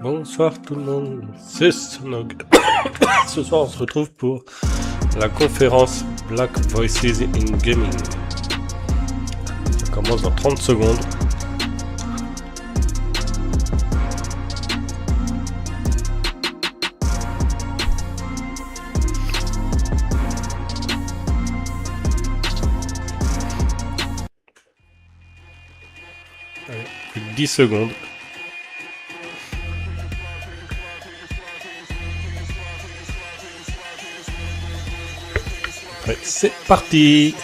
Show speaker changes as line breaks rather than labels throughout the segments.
Bonsoir tout le monde, c'est Snog. Ce soir on se retrouve pour la conférence Black Voices in Gaming. Ça commence dans 30 secondes. Allez, plus de 10 secondes. Ouais, c'est parti.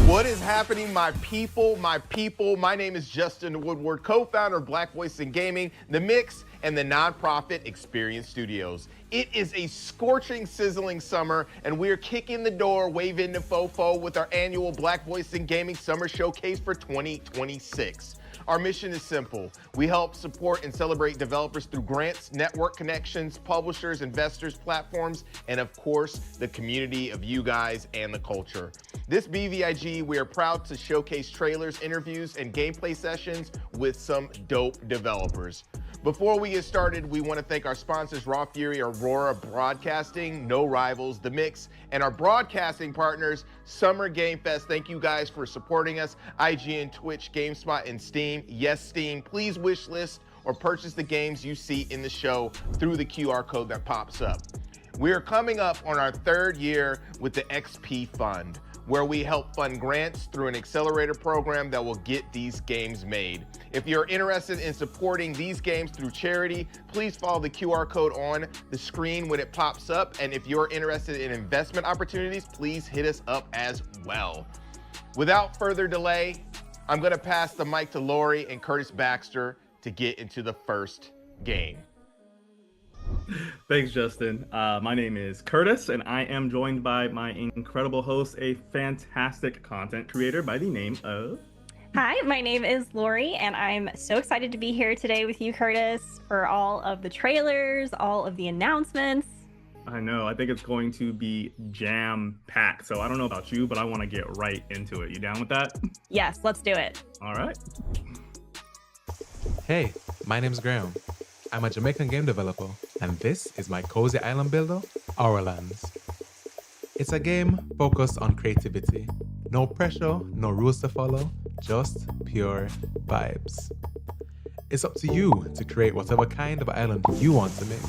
What is happening, my people, my people? My name is Justin Woodward, co-founder of Black Voice in Gaming, The Mix, and the nonprofit Experience Studios. It is a scorching, sizzling summer, and we are kicking the door, waving the fofo with our annual Black Voice in Gaming Summer Showcase for 2026. Our mission is simple. We help support and celebrate developers through grants, network connections, publishers, investors, platforms, and of course, the community of you guys and the culture. This BVIG, we are proud to showcase trailers, interviews, and gameplay sessions with some dope developers. Before we get started, we want to thank our sponsors, Raw Fury, Aurora Broadcasting, No Rivals, The Mix, and our broadcasting partners, Summer Game Fest. Thank you guys for supporting us. IGN, Twitch, GameSpot, and Steam. Yes, Steam, please wish list or purchase the games you see in the show through the QR code that pops up. We are coming up on our third year with the XP Fund, where we help fund grants through an accelerator program that will get these games made. If you're interested in supporting these games through charity, please follow the QR code on the screen when it pops up. And if you're interested in investment opportunities, please hit us up as well. Without further delay, I'm gonna pass the mic to Lori and Curtis Baxter to get into the first game.
Thanks, Justin. My name is Curtis, and I am joined by my incredible host, a fantastic content creator by the name of...
Hi, my name is Lori, and I'm so excited to be here today with you, Curtis, for all of the trailers, all of the announcements.
I know, I think it's going to be jam-packed, so I don't know about you, but I want to get right into it. You down with that?
Yes, let's do it.
All right.
Hey, my name's Graham. I'm a Jamaican game developer, and this is my cozy island builder, Lands. It's a game focused on creativity. No pressure, no rules to follow, just pure vibes. It's up to you to create whatever kind of island you want to make,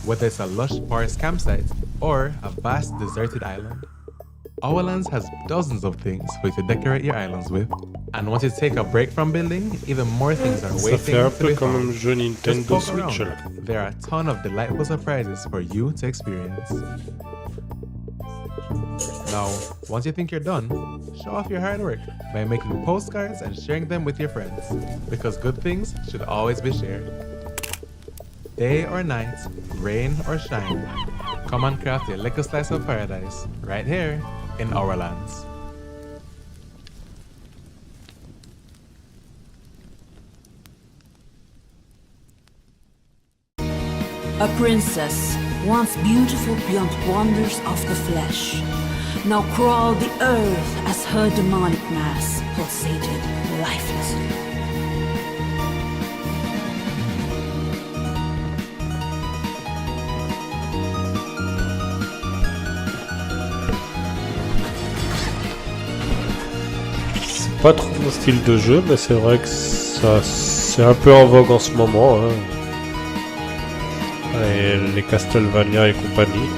whether it's a lush forest campsite or a vast deserted island. Lands has dozens of things for you to decorate your islands with. And once you take a break from building, even more things are
Ça
waiting
fait un
to
peu
be
comme un
found.
jeu
Just
Nintendo
poke
Switch là.
around. There are a ton of delightful surprises for you to experience. Now, once you think you're done, show off your hard work by making postcards and sharing them with your friends, because good things should always be shared. Day or night, rain or shine, come and craft your little slice of paradise right here in our lands.
A princess, once beautiful beyond wonders of the flesh, now crawled the earth as her demonic mass pulsated lifelessly.
C'est pas trop mon style de jeu, mais c'est vrai que ça c'est un peu en vogue en ce moment. Hein. Et les Castlevania et compagnie.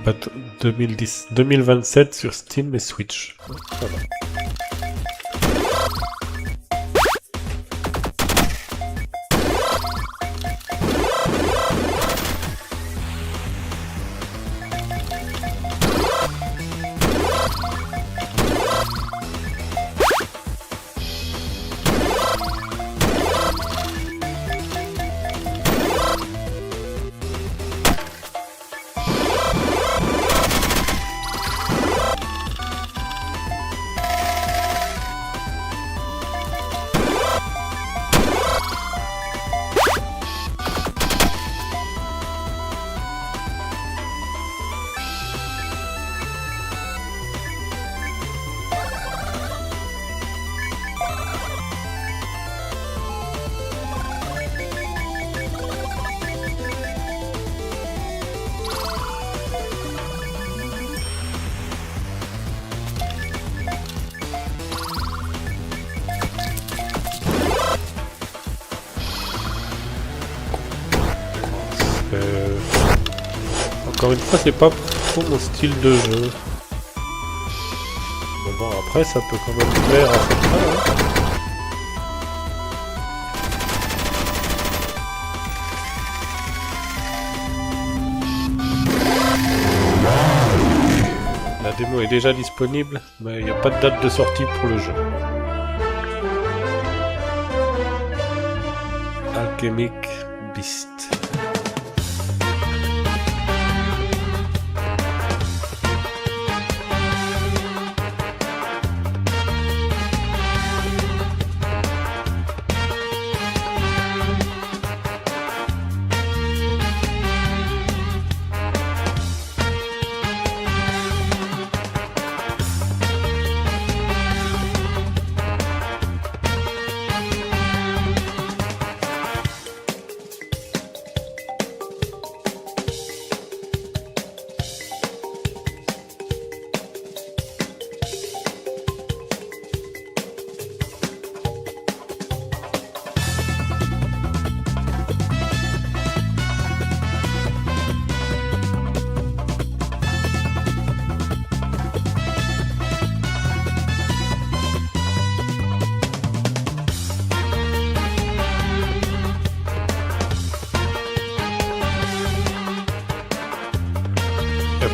But 2027 sur Steam et Switch. Ça va. Encore une fois, c'est pas trop mon style de jeu. Mais bon, après, ça peut quand même plaire à certains. Hein. La démo est déjà disponible, mais il n'y a pas de date de sortie pour le jeu. Alchemic Beast.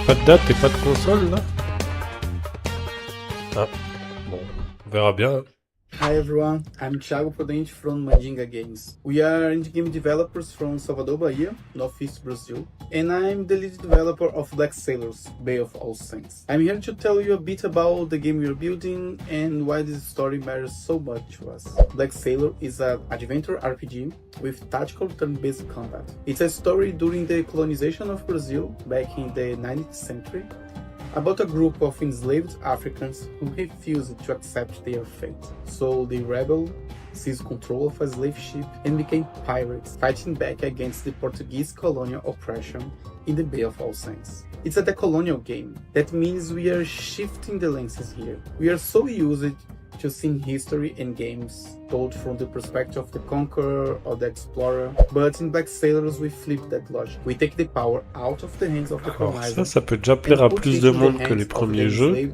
Pas de date et pas de console là? Ah, bon, on verra bien.
Hi everyone, I'm Thiago Prudente from Mandinga Games. We are indie game developers from Salvador, Bahia, Northeast Brazil, and I'm the lead developer of Black Sailors, Bay of All Saints. I'm here to tell you a bit about the game we are building and why this story matters so much to us. Black Sailor is an adventure RPG with tactical turn-based combat. It's a story during the colonization of Brazil back in the 19th century, about a group of enslaved Africans who refused to accept their fate. So they rebelled, seized control of a slave ship, and became pirates, fighting back against the Portuguese colonial oppression in the Bay of All Saints. It's a decolonial game. That means we are shifting the lenses here. We are so used to seeing history and games told from the perspective of the conqueror or the explorer, but in Black Sailors we flip that logic. We take the power out of the hands of the colonizer.
Ça peut déjà plaire à plus de monde que les premiers jeux.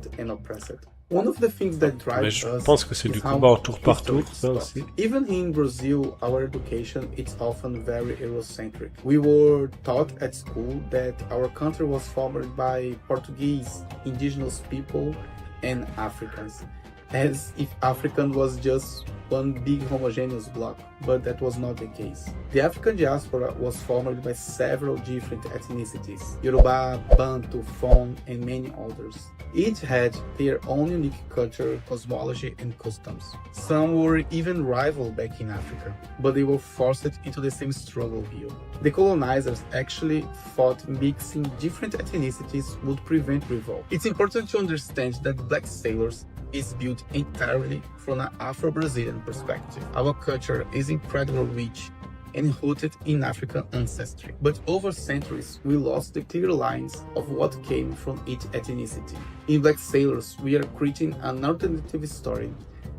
One of the things that drives
Mais je
us
pense que c'est du
is how
combat en tour par
history
tour, ça
is
aussi.
taught. Even in Brazil, our education is often very Eurocentric. We were taught at school that our country was formed by Portuguese, indigenous people, and Africans, as if African was just one big homogeneous block, but that was not the case. The African diaspora was formed by several different ethnicities: Yoruba, Bantu, Fon, and many others. Each had their own unique culture, cosmology, and customs. Some were even rival back in Africa, but they were forced into the same struggle here. The colonizers actually thought mixing different ethnicities would prevent revolt. It's important to understand that Black Sailors is built entirely from an Afro-Brazilian perspective. Our culture is incredibly rich and rooted in African ancestry. But over centuries, we lost the clear lines of what came from each ethnicity. In Black Sailors, we are creating an alternative story,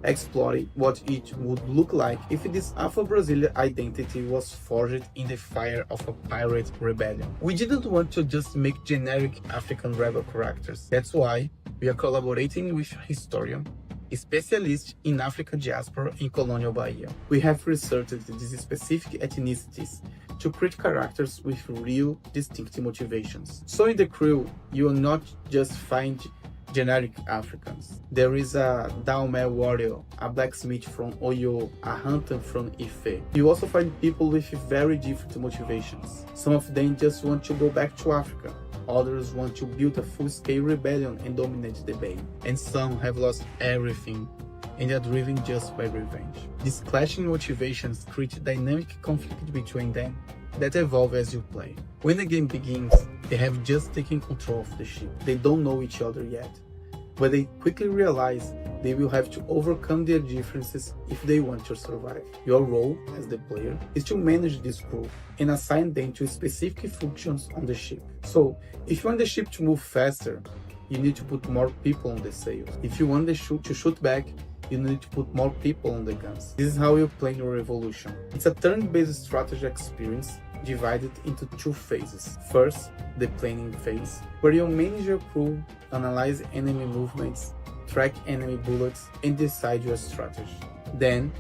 exploring what it would look like if this Afro-Brazilian identity was forged in the fire of a pirate rebellion. We didn't want to just make generic African rebel characters. That's why we are collaborating with historian, specialist in African diaspora in colonial Bahia. We have researched these specific ethnicities to create characters with real, distinct motivations. So in the crew, you will not just find generic Africans. There is a Daomé warrior, a blacksmith from Oyo, a hunter from Ife. You also find people with very different motivations. Some of them just want to go back to Africa. Others want to build a full-scale rebellion and dominate the bay. And some have lost everything and are driven just by revenge. These clashing motivations create dynamic conflict between them that evolve as you play. When the game begins, they have just taken control of the ship. They don't know each other yet, but they quickly realize they will have to overcome their differences if they want to survive. Your role as the player is to manage this crew and assign them to specific functions on the ship. So, if you want the ship to move faster, you need to put more people on the sails. If you want the ship to shoot back, you need to put more people on the guns. This is how you play your Revolution. It's a turn-based strategy experience divided into two phases. First, the planning phase, where you manage your crew, analyze enemy movements, track enemy bullets, and decide your strategy. Then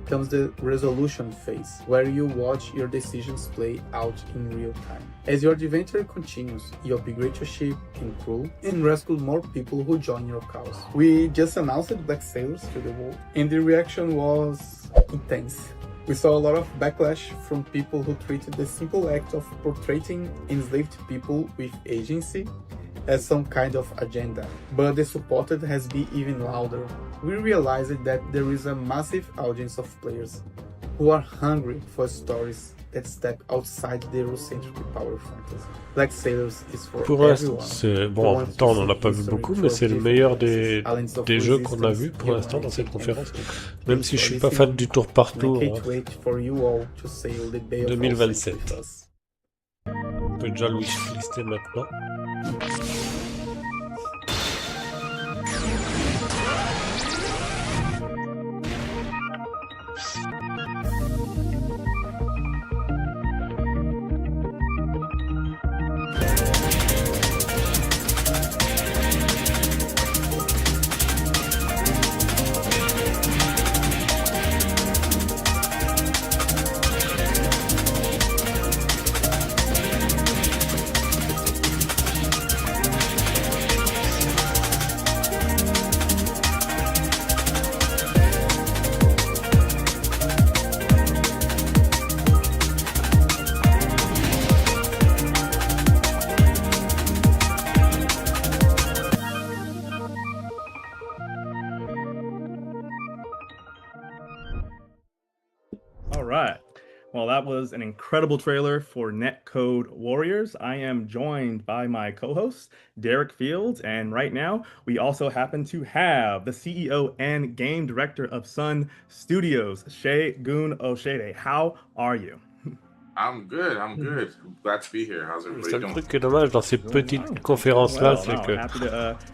comes the resolution phase, where you watch your decisions play out in real time. As your adventure continues, you upgrade your ship and crew and rescue more people who join your cause. We just announced Black Sailors to the world, and the reaction was intense. We saw a lot of backlash from people who treated the simple act of portraying enslaved people with agency as some kind of agenda, but the support has been even louder. We realized that there is a massive audience of players who are hungry for stories that step outside the Eurocentric power fantasy. Black Sailors is for
Pour l'instant,
everyone.
c'est bon. En même temps, on n'en a pas vu beaucoup, mais c'est le meilleur des jeux qu'on a vu pour l'instant dans cette conférence. Même si je suis pas fan du tour par tour. 2027. On peut déjà le wishlister maintenant.
All right. Well, that was an incredible trailer for Netcode Warriors. I am joined by my co-host, Derek Fields, and right now we also happen to have the CEO and game director of Sun Studios, Segun Oshede. How are you?
I'm good. I'm glad to be here. How's
Le
everybody
seul
doing?
truc qui est dommage dans ces petites conférences-là, c'est que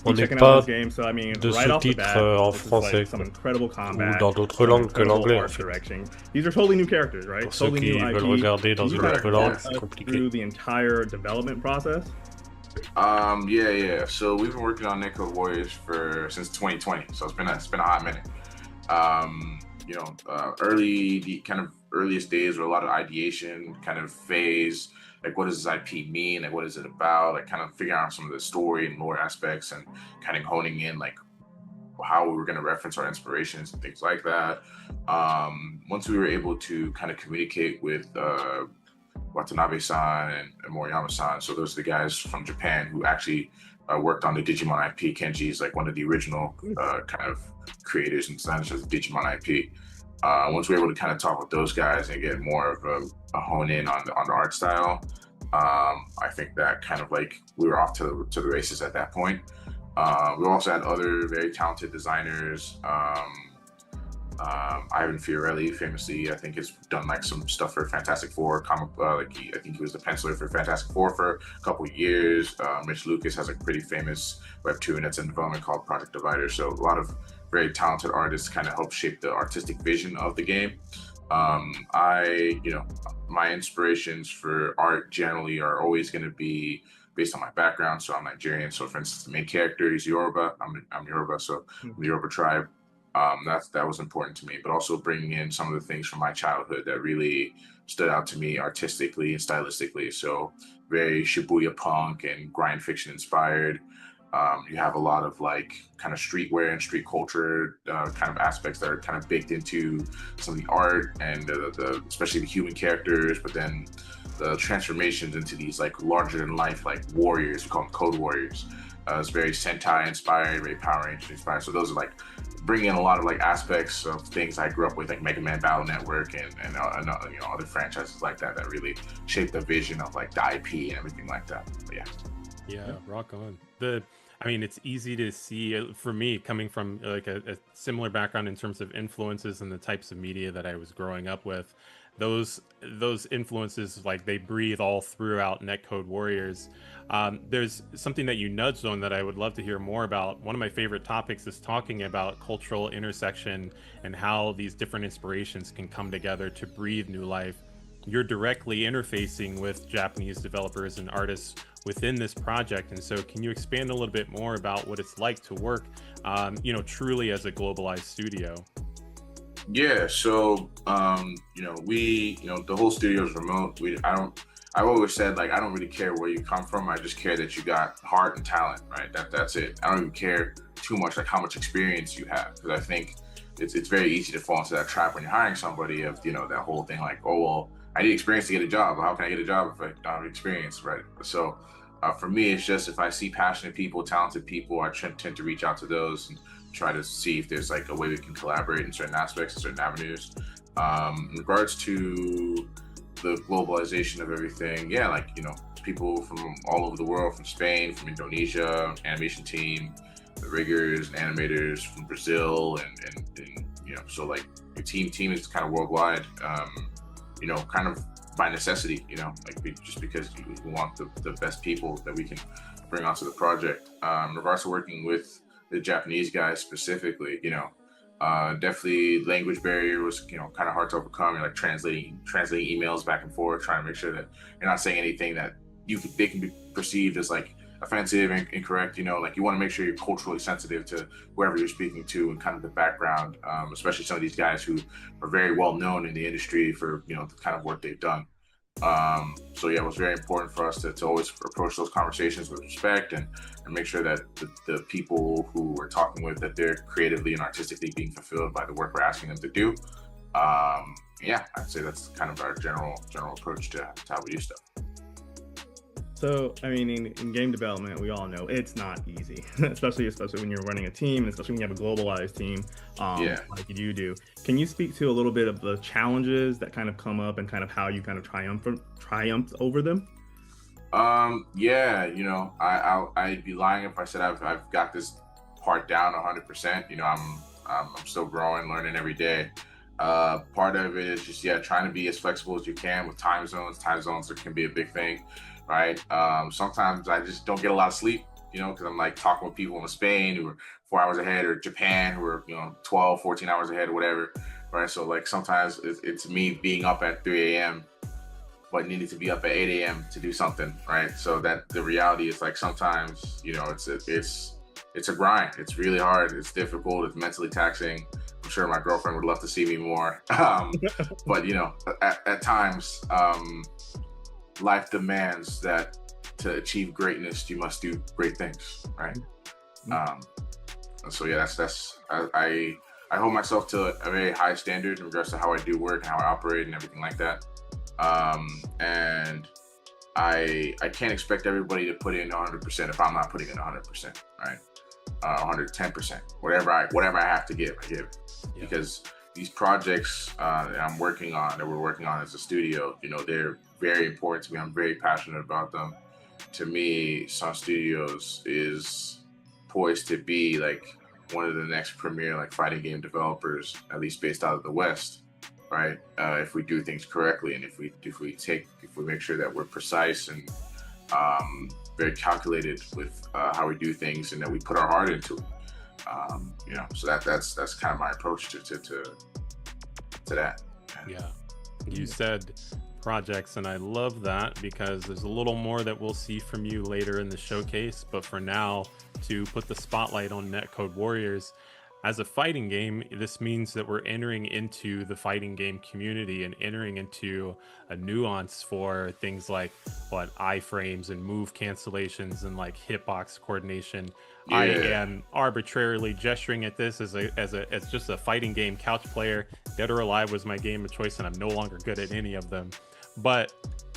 on n'est
checking
pas
out this game. So, I mean,
de
right off the
sous-titres
bat,
en
this is
français,
like some incredible combat,
ou dans d'autres
some
langues que
incredible
l'anglais, en
art
fait.
direction. These are totally new characters, right?
Pour ceux
Totally
qui
new
veulent
IP.
regarder dans
Can you
une
kind
autre
of
langue,
walk
c'est
us
compliqué.
through the entire development process?
Yeah. So we've been working on Netcode Warriors since 2020. So it's been a hot minute. The earliest days were a lot of ideation kind of phase. Like, what does this IP mean? Like, what is it about? Like, kind of figuring out some of the story and lore aspects and kind of honing in, like, how we were going to reference our inspirations and things like that. Once we were able to kind of communicate with Watanabe-san and Moriyama-san, so those are the guys from Japan who actually worked on the Digimon IP. Kenji is like one of the original kind of creators and designers of the Digimon IP. Once we were able to kind of talk with those guys and get more of a hone in on the art style, I think that kind of like we were off to the races at that point. We also had other very talented designers. Ivan Fiorelli, famously, I think has done like some stuff for Fantastic Four comic. I think he was the penciler for Fantastic Four for a couple of years. Mitch Lucas has a pretty famous webtoon that's in development called Project Divider. So a lot of very talented artists kind of help shape the artistic vision of the game. My inspirations for art generally are always going to be based on my background. So I'm Nigerian. So for instance, the main character is Yoruba. I'm Yoruba, so I'm the Yoruba tribe. That was important to me, but also bringing in some of the things from my childhood that really stood out to me artistically and stylistically. So very Shibuya punk and grind fiction inspired. You have a lot of like kind of streetwear and street culture kind of aspects that are kind of baked into some of the art and especially the human characters, but then the transformations into these like larger than life like warriors. We call them code warriors. It's very Sentai inspired, very Power Rangers inspired. So those are like bringing in a lot of like aspects of things I grew up with, like Mega Man Battle Network and other franchises like that really shaped the vision of like the IP and everything like that. But
yeah, rock on. It's easy to see for me coming from like a similar background in terms of influences and the types of media that I was growing up with. those influences, like, they breathe all throughout Netcode Warriors. There's something that you nudged on that I would love to hear more about. One of my favorite topics is talking about cultural intersection and how these different inspirations can come together to breathe new life. You're directly interfacing with Japanese developers and artists within this project, and so can you expand a little bit more about what it's like to work, truly as a globalized studio?
Yeah, so the whole studio is remote. I've always said, like, I don't really care where you come from. I just care that you got heart and talent, right? That's it. I don't even care too much like how much experience you have, because I think it's very easy to fall into that trap when you're hiring somebody of, that whole thing like, oh, well, I need experience to get a job. How can I get a job if I don't have experience, right? So for me, it's just, if I see passionate people, talented people, I tend to reach out to those and try to see if there's like a way we can collaborate in certain aspects and certain avenues. In regards to the globalization of everything, yeah, like, people from all over the world, from Spain, from Indonesia, animation team, the riggers and animators from Brazil, and so like the team is kind of worldwide, kind of by necessity, just because we want the best people that we can bring onto the project. In regards to working with the Japanese guys specifically, definitely language barrier was, kind of hard to overcome. You're like translating emails back and forth, trying to make sure that you're not saying anything that they can be perceived as like offensive and incorrect. Like, you want to make sure you're culturally sensitive to whoever you're speaking to and kind of the background, especially some of these guys who are very well known in the industry for, the kind of work they've done. So yeah, it was very important for us to always approach those conversations with respect and make sure that the people who we're talking with, that they're creatively and artistically being fulfilled by the work we're asking them to do. Yeah, I'd say that's kind of our general approach to how we do stuff.
So, I mean, in game development, we all know it's not easy, especially when you're running a team, especially when you have a globalized team, like you do. Can you speak to a little bit of the challenges that kind of come up and kind of how you kind of triumphed over them?
Yeah, I'd be lying if I said I've got this part down 100%. I'm still growing, learning every day. Part of it is just, trying to be as flexible as you can with time zones. Time zones can be a big thing. Right. Sometimes I just don't get a lot of sleep, because I'm like talking with people in Spain who are 4 hours ahead, or Japan who are, 12, 14 hours ahead or whatever. Right. So like sometimes it's me being up at 3 a.m. but needing to be up at 8 a.m. to do something. Right. So that the reality is, like, sometimes, it's a grind. It's really hard. It's difficult. It's mentally taxing. I'm sure my girlfriend would love to see me more. But, at times, life demands that to achieve greatness, you must do great things, right? So yeah, I hold myself to a very high standard in regards to how I do work and how I operate and everything like that. And I can't expect everybody to put in 100% if I'm not putting in 100%, right? 110%, whatever I have to give, I give. Yeah. Because these projects that we're working on as a studio, they're very important to me. I'm very passionate about them. To me, Sun Studios is poised to be like one of the next premier like fighting game developers, at least based out of the West, right? If we do things correctly, and if we make sure that we're precise and very calculated with how we do things, and that we put our heart into it. So that's kind of my approach to that.
Yeah, you said projects, and I love that, because there's a little more that we'll see from you later in the showcase. But for now, to put the spotlight on Netcode Warriors, as a fighting game, this means that we're entering into the fighting game community and entering into a nuance for things like iframes and move cancellations and like hitbox coordination. Yeah. I am arbitrarily gesturing at this as just a fighting game couch player. Dead or Alive was my game of choice, and I'm no longer good at any of them. But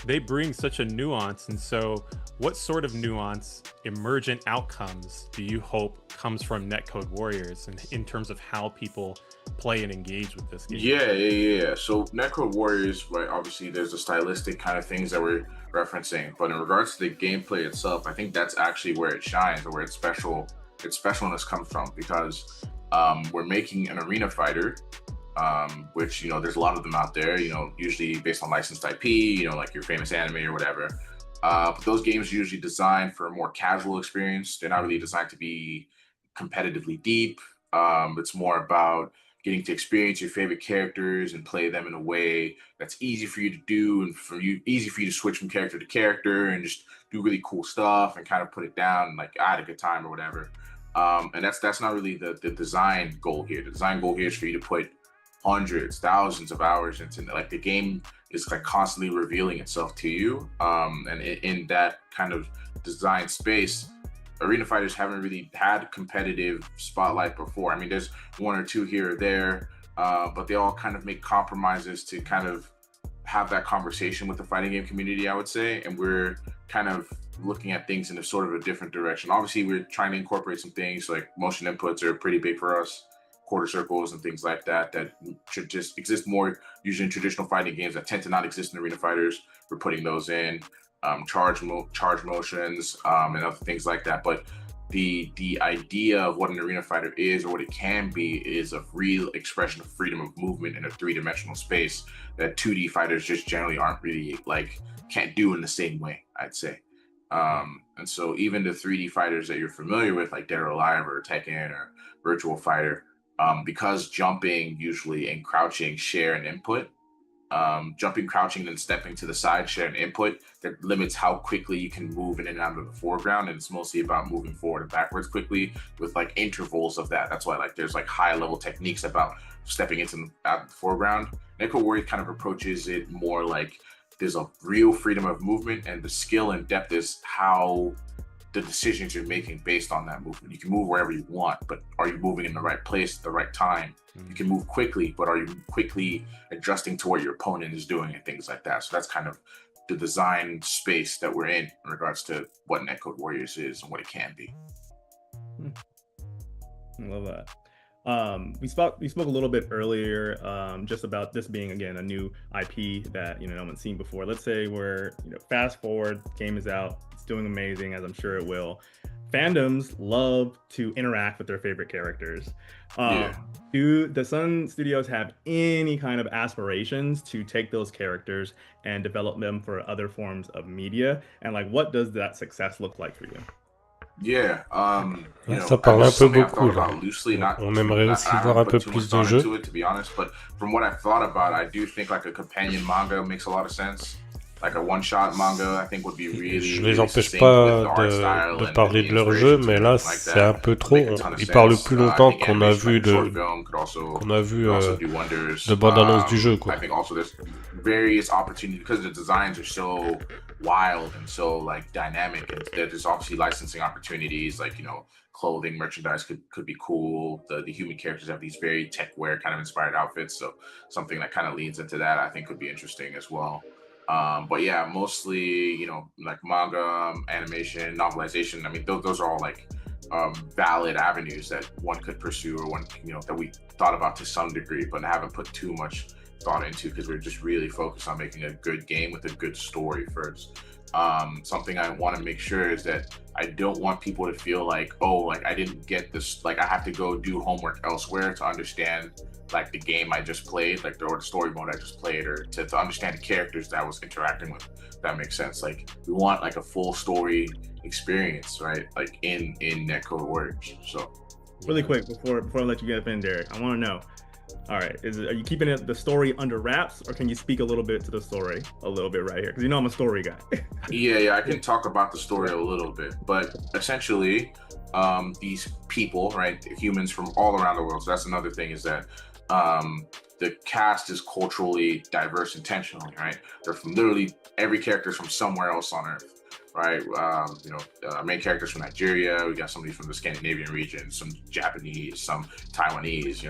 they bring such a nuance, and so what sort of nuance, emergent outcomes do you hope comes from Netcode Warriors in terms of how people play and engage with this game?
Yeah. So Netcode Warriors, right, obviously there's the stylistic kind of things that we're referencing, but in regards to the gameplay itself, I think that's actually where it shines, or where its specialness comes from, because we're making an arena fighter which, there's a lot of them out there, usually based on licensed IP, like your famous anime or whatever. But those games are usually designed for a more casual experience. They're not really designed to be competitively deep. It's more about getting to experience your favorite characters and play them in a way that's easy for you to do and easy for you to switch from character to character and just do really cool stuff and kind of put it down and like add a good time or whatever. And that's not really the design goal here. The design goal here is for you to put hundreds, thousands of hours into like the game is like constantly revealing itself to you. And in that kind of design space, arena fighters haven't really had competitive spotlight before. I mean, there's one or two here or there, but they all kind of make compromises to kind of have that conversation with the fighting game community, I would say. And we're kind of looking at things in a sort of a different direction. Obviously, we're trying to incorporate some things like motion inputs are pretty big for us, quarter circles and things like that should just exist more usually in traditional fighting games that tend to not exist in arena fighters. We're putting those in. Charge motions and other things like that. But the idea of what an arena fighter is or what it can be is a real expression of freedom of movement in a three-dimensional space that 2D fighters just generally aren't really can't do in the same way, I'd say. And so even the 3D fighters that you're familiar with, like Dead or Alive or Tekken or Virtual Fighter, because jumping usually and crouching share an input, jumping, crouching, and stepping to the side share an input that limits how quickly you can move in and out of the foreground. And it's mostly about moving forward and backwards quickly with like intervals of that. That's why there's high level techniques about stepping out of the foreground. Netcode Warrior kind of approaches it more like there's a real freedom of movement, and the skill and depth is how the decisions you're making based on that movement. You can move wherever you want, but are you moving in the right place at the right time? You can move quickly, but are you quickly adjusting to what your opponent is doing and things like that? So that's kind of the design space that we're in regards to what Netcode Warriors is and what it can be.
I love that. We spoke a little bit earlier just about this being, again, a new IP that no one's seen before. Let's say we're fast forward, game is out, it's doing amazing, as I'm sure it will. Fandoms love to interact with their favorite characters. Do the Sun Studios have any kind of aspirations to take those characters and develop them for other forms of media? And what does that success look like for you?
Yeah,
ça parle un peu beaucoup là.
Loosely,
On aimerait aussi voir un peu plus de jeux.
To be honest, but from what I've thought about, I do think a companion manga makes a lot of sense. Like a one-shot manga, I think would be really.
Je les empêche pas de parler de leur jeu, mais là c'est un peu trop. Ils parlent plus longtemps qu'on a vu de bande-annonce du jeu, quoi.
I think also there's various opportunities because the designs are so wild and so dynamic, and there's obviously licensing opportunities, clothing, merchandise could be cool. The human characters have these very tech wear kind of inspired outfits, so something that kind of leads into that I think could be interesting as well. But yeah, mostly, manga, animation, novelization. I mean, those are all valid avenues that one could pursue, or one, that we thought about to some degree, but haven't put too much thought into because we're just really focused on making a good game with a good story first. Something I want to make sure is that I don't want people to feel I didn't get this, I have to go do homework elsewhere to understand the game I just played, or the story mode I just played, or to understand the characters that I was interacting with. If that makes sense. We want a full story experience, right? In Netcode Warriors. So
really quick before I let you get in, Derek, I want to know. All right, are you keeping the story under wraps, or can you speak a little bit to the story a little bit right here? Because I'm a story guy.
Yeah, I can talk about the story a little bit, but essentially, these people, right, humans from all around the world. So that's another thing, is that the cast is culturally diverse intentionally, right? They're from literally every character's from somewhere else on Earth, right? Our main characters from Nigeria. We got somebody from the Scandinavian region, some Japanese, some Taiwanese.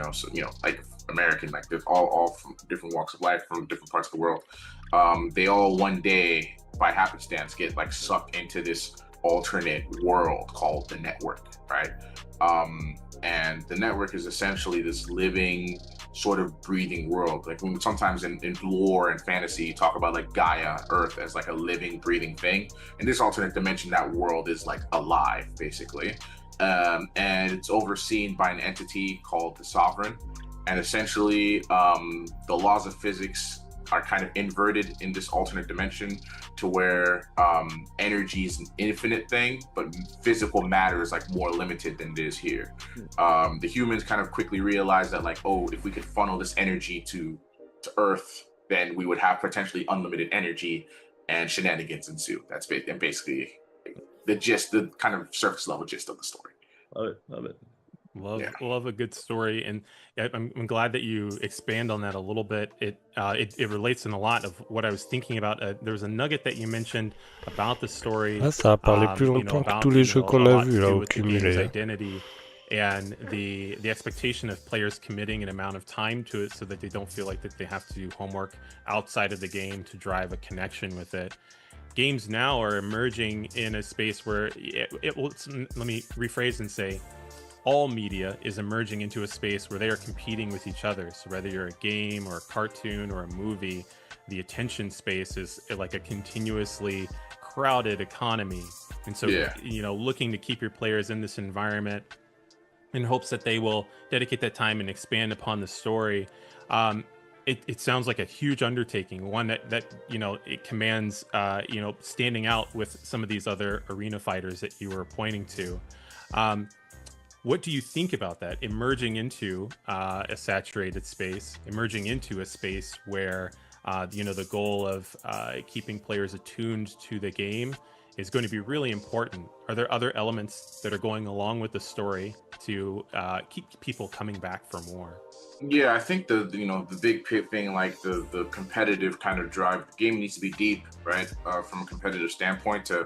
American. They're all from different walks of life, from different parts of the world. They all one day, by happenstance, get sucked into this alternate world called the network, right? And the network is essentially this living, sort of breathing world. Sometimes in lore and fantasy, you talk about Gaia, Earth, as a living, breathing thing. In this alternate dimension, that world is alive, basically. And it's overseen by an entity called the Sovereign. and essentially the laws of physics are kind of inverted in this alternate dimension to where energy is an infinite thing, but physical matter is like more limited than it is here. The humans kind of quickly realized that like, oh, if we could funnel this energy to Earth, then we would have potentially unlimited energy, and shenanigans ensue. That's basically the kind of surface level gist of the story.
Love it.
Love a good story, and I'm glad that you expand on that a little bit. It relates in a lot of what I was thinking about. There was a nugget that you mentioned about the story.
Ah, ça a parlé plus longtemps que tous les jeux qu'on a vus là au cumulé.
Identity and the expectation of players committing an amount of time to it so that they don't feel like that they have to do homework outside of the game to drive a connection with it. Games now are emerging in a space where let me rephrase and say, all media is emerging into a space where they are competing with each other. So whether you're a game or a cartoon or a movie, the attention space is like a continuously crowded economy. And so, looking to keep your players in this environment in hopes that they will dedicate that time and expand upon the story. It sounds like a huge undertaking, one that it commands, standing out with some of these other arena fighters that you were pointing to. What do you think about that? Emerging into a saturated space, emerging into a space where, the goal of keeping players attuned to the game is going to be really important. Are there other elements that are going along with the story to keep people coming back for more?
Yeah, I think the big thing, like the competitive kind of drive. The game needs to be deep, right? From a competitive standpoint, to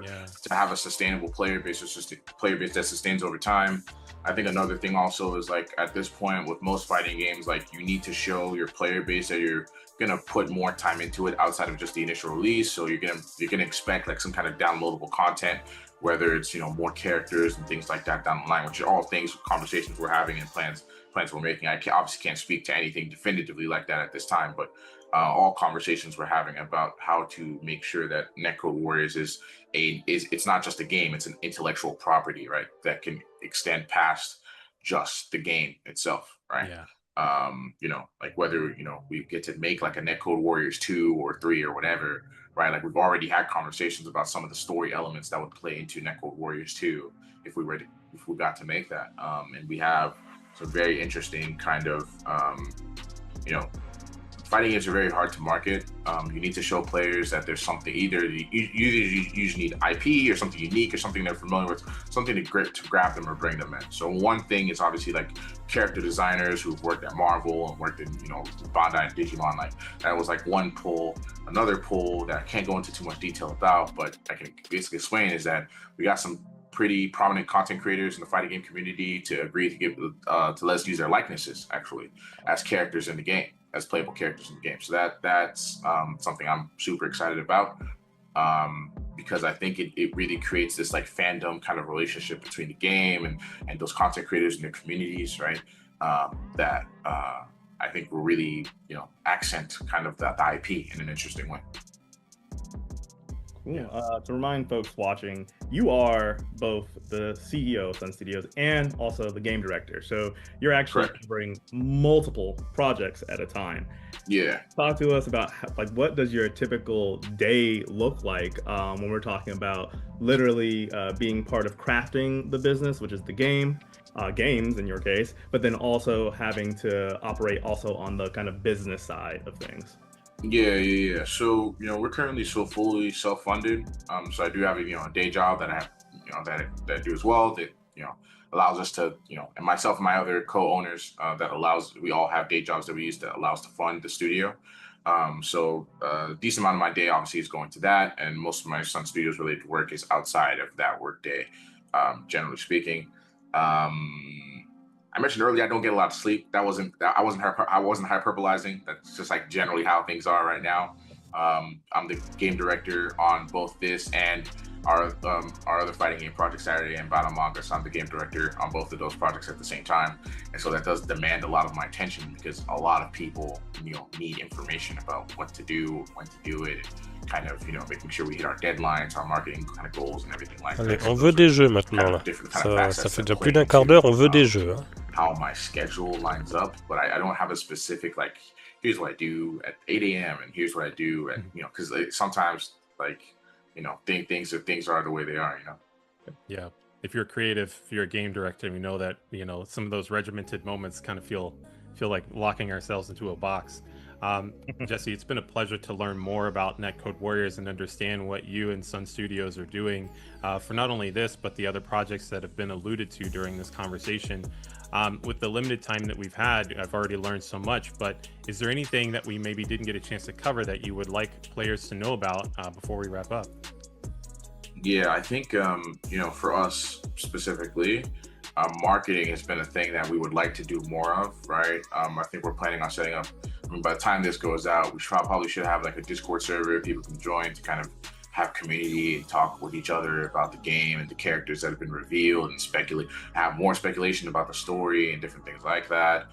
have a sustainable player base, or just a player base that sustains over time. I think another thing also is like at this point with most fighting games, like you need to show your player base that you're gonna put more time into it outside of just the initial release. So you're gonna expect like some kind of downloadable content, whether it's more characters and things like that down the line, which are all things, conversations we're having and plans we're making. I obviously can't speak to anything definitively like that at this time, but all conversations we're having about how to make sure that Netcode Warriors is it's not just a game, it's an intellectual property, right? That can extend past just the game itself, right?
Yeah.
Like whether, we get to make like a Netcode Warriors 2 or 3 or whatever, right? Like we've already had conversations about some of the story elements that would play into Netcode Warriors 2 if we got to make that. And we have some very interesting kind of, fighting games are very hard to market. You need to show players that there's something, either you usually need IP or something unique or something they're familiar with, something to grab them or bring them in. So one thing is obviously like character designers who've worked at Marvel and worked in, Bandai and Digimon, like that was like one pull. Another pull that I can't go into too much detail about, but I can basically explain is that we got some pretty prominent content creators in the fighting game community to agree to let us use their likenesses actually as characters in the game, as playable characters in the game. So that's something I'm super excited about, because I think it really creates this like fandom kind of relationship between the game and those content creators and their communities, right? That I think will really accent kind of the IP in an interesting way.
Cool. To remind folks watching, you are both the CEO of Sun Studios and also the game director. So you're actually covering multiple projects at a time.
Yeah.
Talk to us about what does your typical day look like when we're talking about literally being part of crafting the business, which is the game, games in your case, but then also having to operate also on the kind of business side of things.
Yeah. So, we're currently fully self-funded. So I do have a day job that I have, that I do as well, that, allows us to, and myself and my other co-owners, we all have day jobs that we use that allows to fund the studio. So a decent amount of my day obviously is going to that. And most of my Sun Studios related work is outside of that work day, generally speaking. I mentioned earlier I don't get a lot of sleep. I wasn't hyperbolizing. That's just like generally how things are right now. I'm the game director on both this and our other fighting game project, Saturday and Battle Manga. So I'm the game director on both of those projects at the same time, and so that does demand a lot of my attention because a lot of people need information about what to do, when to do it, and kind of making sure we hit our deadlines, our marketing kind of goals, and everything like
Allez,
that.
on veut des jeux maintenant là. Ça fait déjà plus d'un quart d'heure, on veut des jeux. Hein.
how my schedule lines up, but I don't have a specific, like, here's what I do at 8 a.m. and here's what I do at, you know, because sometimes, like, you know, things are the way they are, you know.
Yeah. If you're creative, if you're a game director, we know that, you know, some of those regimented moments kind of feel like locking ourselves into a box. Jesse, it's been a pleasure to learn more about Netcode Warriors and understand what you and Sun Studios are doing for not only this, but the other projects that have been alluded to during this conversation. With the limited time that we've had, I've already learned so much, but is there anything that we maybe didn't get a chance to cover that you would like players to know about before we wrap up?
Yeah, I think, you know, for us specifically, marketing has been a thing that we would like to do more of, right? I think we're planning on setting up, I mean, by the time this goes out, we probably should have like a Discord server people can join to kind of have community and talk with each other about the game and the characters that have been revealed and have more speculation about the story and different things like that.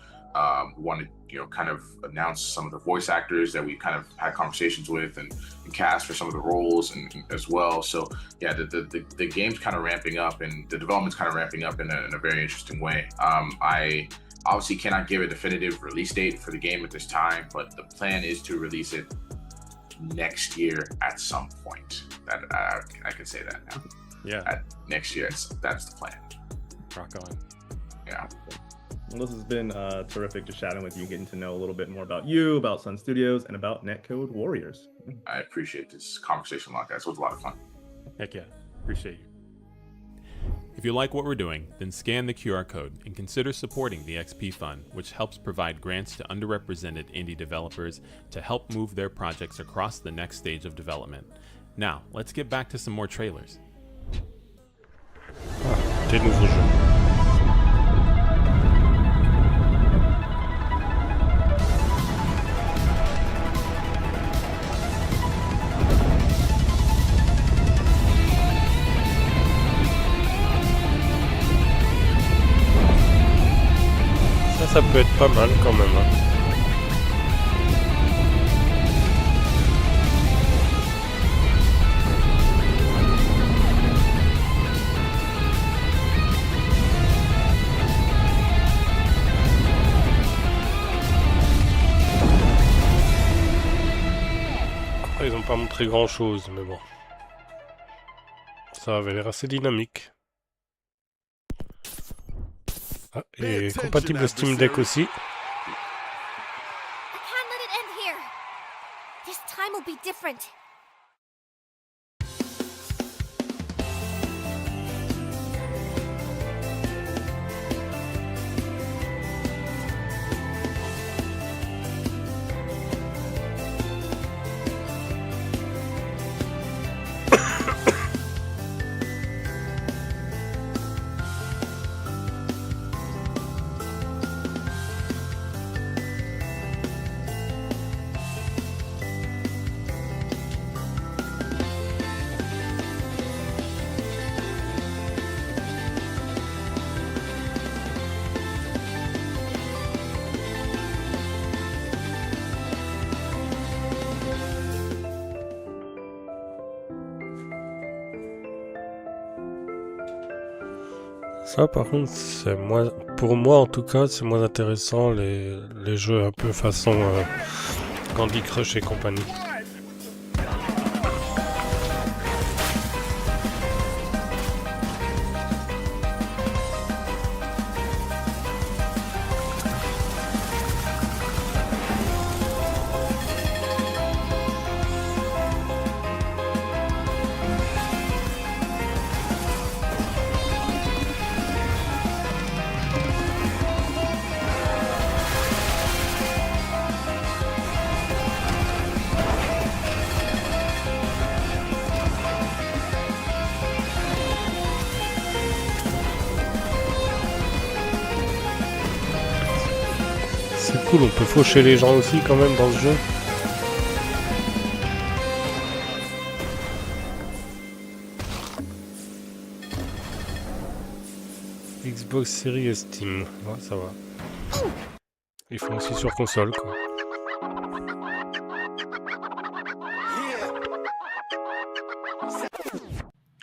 We want to, you know, kind of announce some of the voice actors that we kind of had conversations with and cast for some of the roles and as well. So yeah, the game's kind of ramping up and the development's kind of ramping up in a very interesting way. I obviously cannot give a definitive release date for the game at this time, but the plan is to release it next year at some point. That I can say that now.
Yeah.
Next year, that's the plan.
Rock on.
Yeah.
Well, this has been terrific just chatting with you, getting to know a little bit more about you, about Sun Studios, and about Netcode Warriors.
I appreciate this conversation a lot, guys. It was a lot of fun.
Heck yeah. Appreciate you. If you like what we're doing, then scan the QR code and consider supporting the XP Fund, which helps provide grants to underrepresented indie developers to help move their projects across the next stage of development. Now, let's get back to some more trailers.
Des nouveaux jeux. Ça peut être pas mal quand même. Hein. Ils n'ont pas montré grand chose, mais bon. Ça avait l'air assez dynamique. Ah, et compatible Steam Deck aussi.
I can't let it end here. This time will be different.
Ça par contre c'est moins, pour moi en tout cas c'est moins intéressant les jeux un peu façon Candy Crush et compagnie. Cool, on peut faucher les gens aussi quand même dans ce jeu. Xbox Series et Steam, ouais, ça va. Ils font aussi sur console quoi.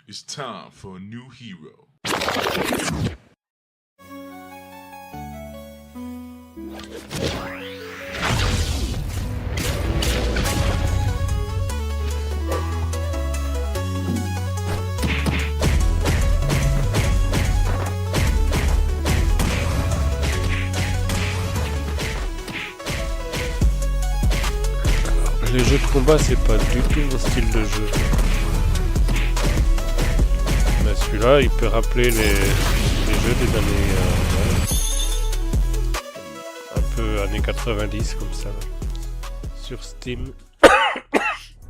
It's time for a new hero.
combat, c'est pas du tout mon style de jeu. Mais celui-là, il peut rappeler les jeux des années... un peu années 90 comme ça. Sur Steam.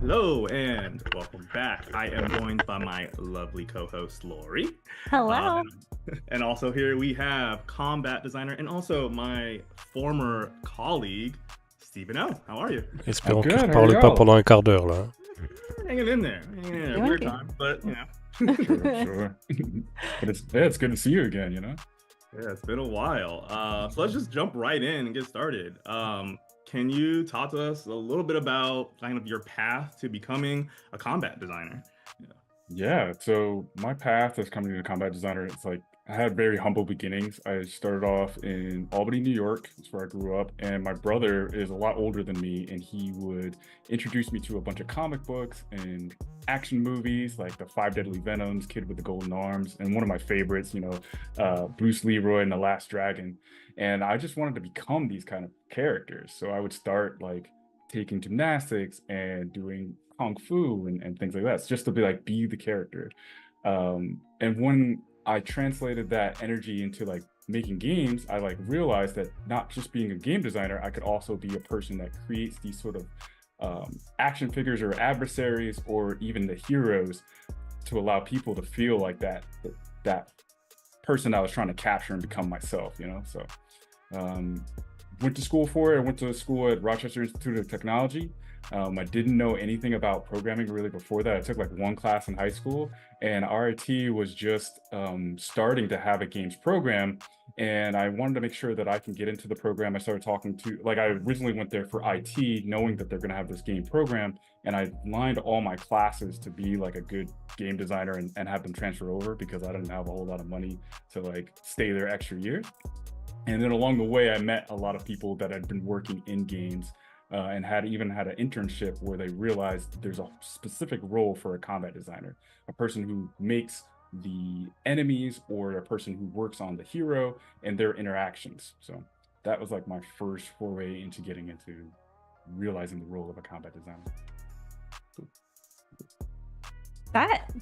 Hello and welcome back. I am joined by my lovely co-host Lori.
Hello.
And also here we have combat designer and also my former colleague Stephen O. How are you?
Espérons qu'il ne parle pas pendant un quart d'heure là.
Hanging in there. Weird time, but you know.
Sure. But it's good to see you again, you know?
Yeah, it's been a while. So let's just jump right in and get started. Can you talk to us a little bit about kind of your path to becoming a combat designer?
Yeah, so my path as coming to a combat designer, it's like I had very humble beginnings. I started off in Albany, New York. That's where I grew up. And my brother is a lot older than me, and he would introduce me to a bunch of comic books and action movies like the Five Deadly Venoms, Kid with the Golden Arms, and one of my favorites, Bruce Leroy and the Last Dragon. And I just wanted to become these kind of characters. So I would start like taking gymnastics and doing kung fu and things like that, just to be the character. And when I translated that energy into like making games, I like realized that not just being a game designer, I could also be a person that creates these sort of action figures or adversaries or even the heroes to allow people to feel like that person I was trying to capture and become myself, So went to school for it. I went to school at Rochester Institute of Technology. I didn't know anything about programming really before that. I took like one class in high school, and RIT was just starting to have a games program, and I wanted to make sure that I can get into the program. I started talking to, I originally went there for IT, knowing that they're going to have this game program, and I lined all my classes to be like a good game designer and have them transfer over because I didn't have a whole lot of money to like stay there extra years. And then along the way, I met a lot of people that had been working in games and had an internship where they realized there's a specific role for a combat designer, a person who makes the enemies or a person who works on the hero and their interactions. So that was like my first foray into getting into realizing the role of a combat designer.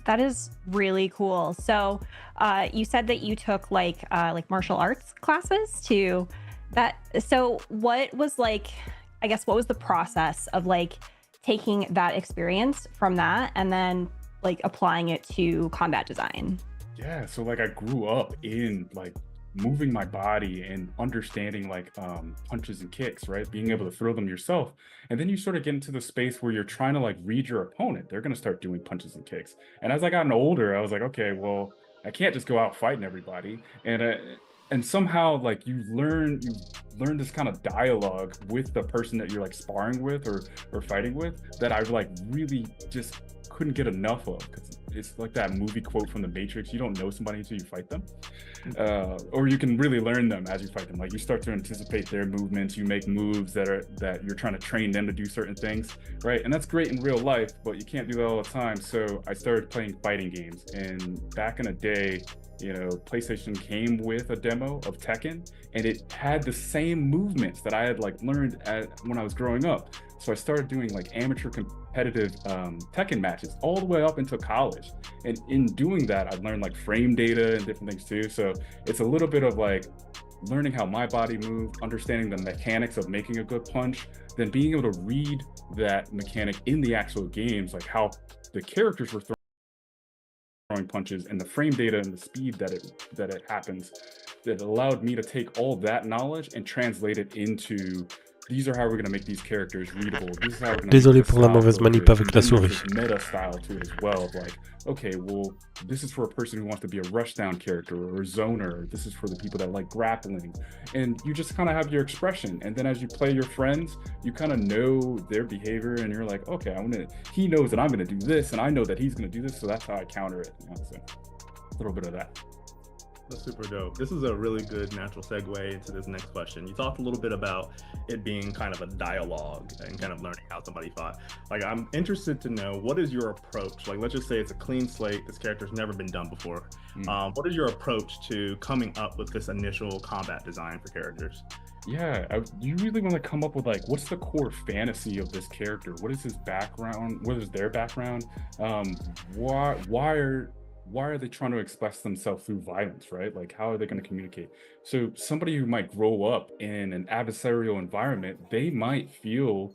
That is really cool. So you said that you took like martial arts classes to that. So what was what was the process of like taking that experience from that and then like applying it to combat design?
Yeah, so like I grew up in like moving my body and understanding punches and kicks, right? Being able to throw them yourself. And then you sort of get into the space where you're trying to like read your opponent. They're going to start doing punches and kicks. And as I gotten older, I was like, okay, well, I can't just go out fighting everybody. And somehow like you learn this kind of dialogue with the person that you're like sparring with or fighting with that I like really just couldn't get enough of, because it's like that movie quote from The Matrix: you don't know somebody until you fight them, or you can really learn them as you fight them. Like you start to anticipate their movements, you make moves that you're trying to train them to do certain things, right? And that's great in real life, but you can't do that all the time. So I started playing fighting games, and back in the day, PlayStation came with a demo of Tekken, and it had the same movements that I had like learned when I was growing up. So I started doing like amateur competitive Tekken matches all the way up until college. And in doing that, I learned like frame data and different things too. So it's a little bit of like learning how my body moved, understanding the mechanics of making a good punch, then being able to read that mechanic in the actual games, like how the characters were throwing punches and the frame data and the speed that it happens, that allowed me to take all that knowledge and translate it into these are how we're going to make these characters readable. This is how we're going to
Désolé pour la mauvaise manip avec la souris.
There's meta style to it as well, of like, okay, well, this is for a person who wants to be a rushdown character or a zoner. This is for the people that like grappling. And you just kind of have your expression. And then as you play your friends, you kind of know their behavior, and you're like, okay, he knows that I'm going to do this, and I know that he's going to do this, so that's how I counter it. So a little bit of that.
That's super dope. This is a really good natural segue into this next question. You talked a little bit about it being kind of a dialogue and kind of learning how somebody fought. Like, I'm interested to know, what is your approach? Like, let's just say it's a clean slate. This character's never been done before. What is your approach to coming up with this initial combat design for characters?
You really want to come up with like, what's the core fantasy of this character? What is his background? What is their background? Why are they trying to express themselves through violence, right? Like, how are they going to communicate? So somebody who might grow up in an adversarial environment, they might feel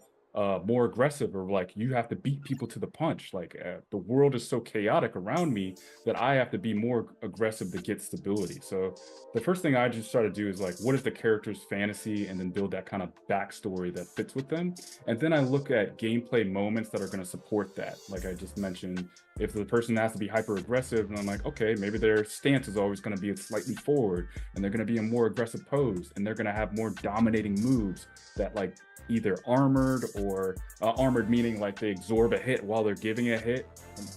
more aggressive, or like, you have to beat people to the punch. Like, the world is so chaotic around me that I have to be more aggressive to get stability. So the first thing I just try to do is like, what is the character's fantasy, and then build that kind of backstory that fits with them. And then I look at gameplay moments that are going to support that. Like I just mentioned, if the person has to be hyper aggressive, and I'm like, okay, maybe their stance is always going to be slightly forward, and they're going to be a more aggressive pose, and they're going to have more dominating moves that like either armored, or armored meaning like they absorb a hit while they're giving a hit.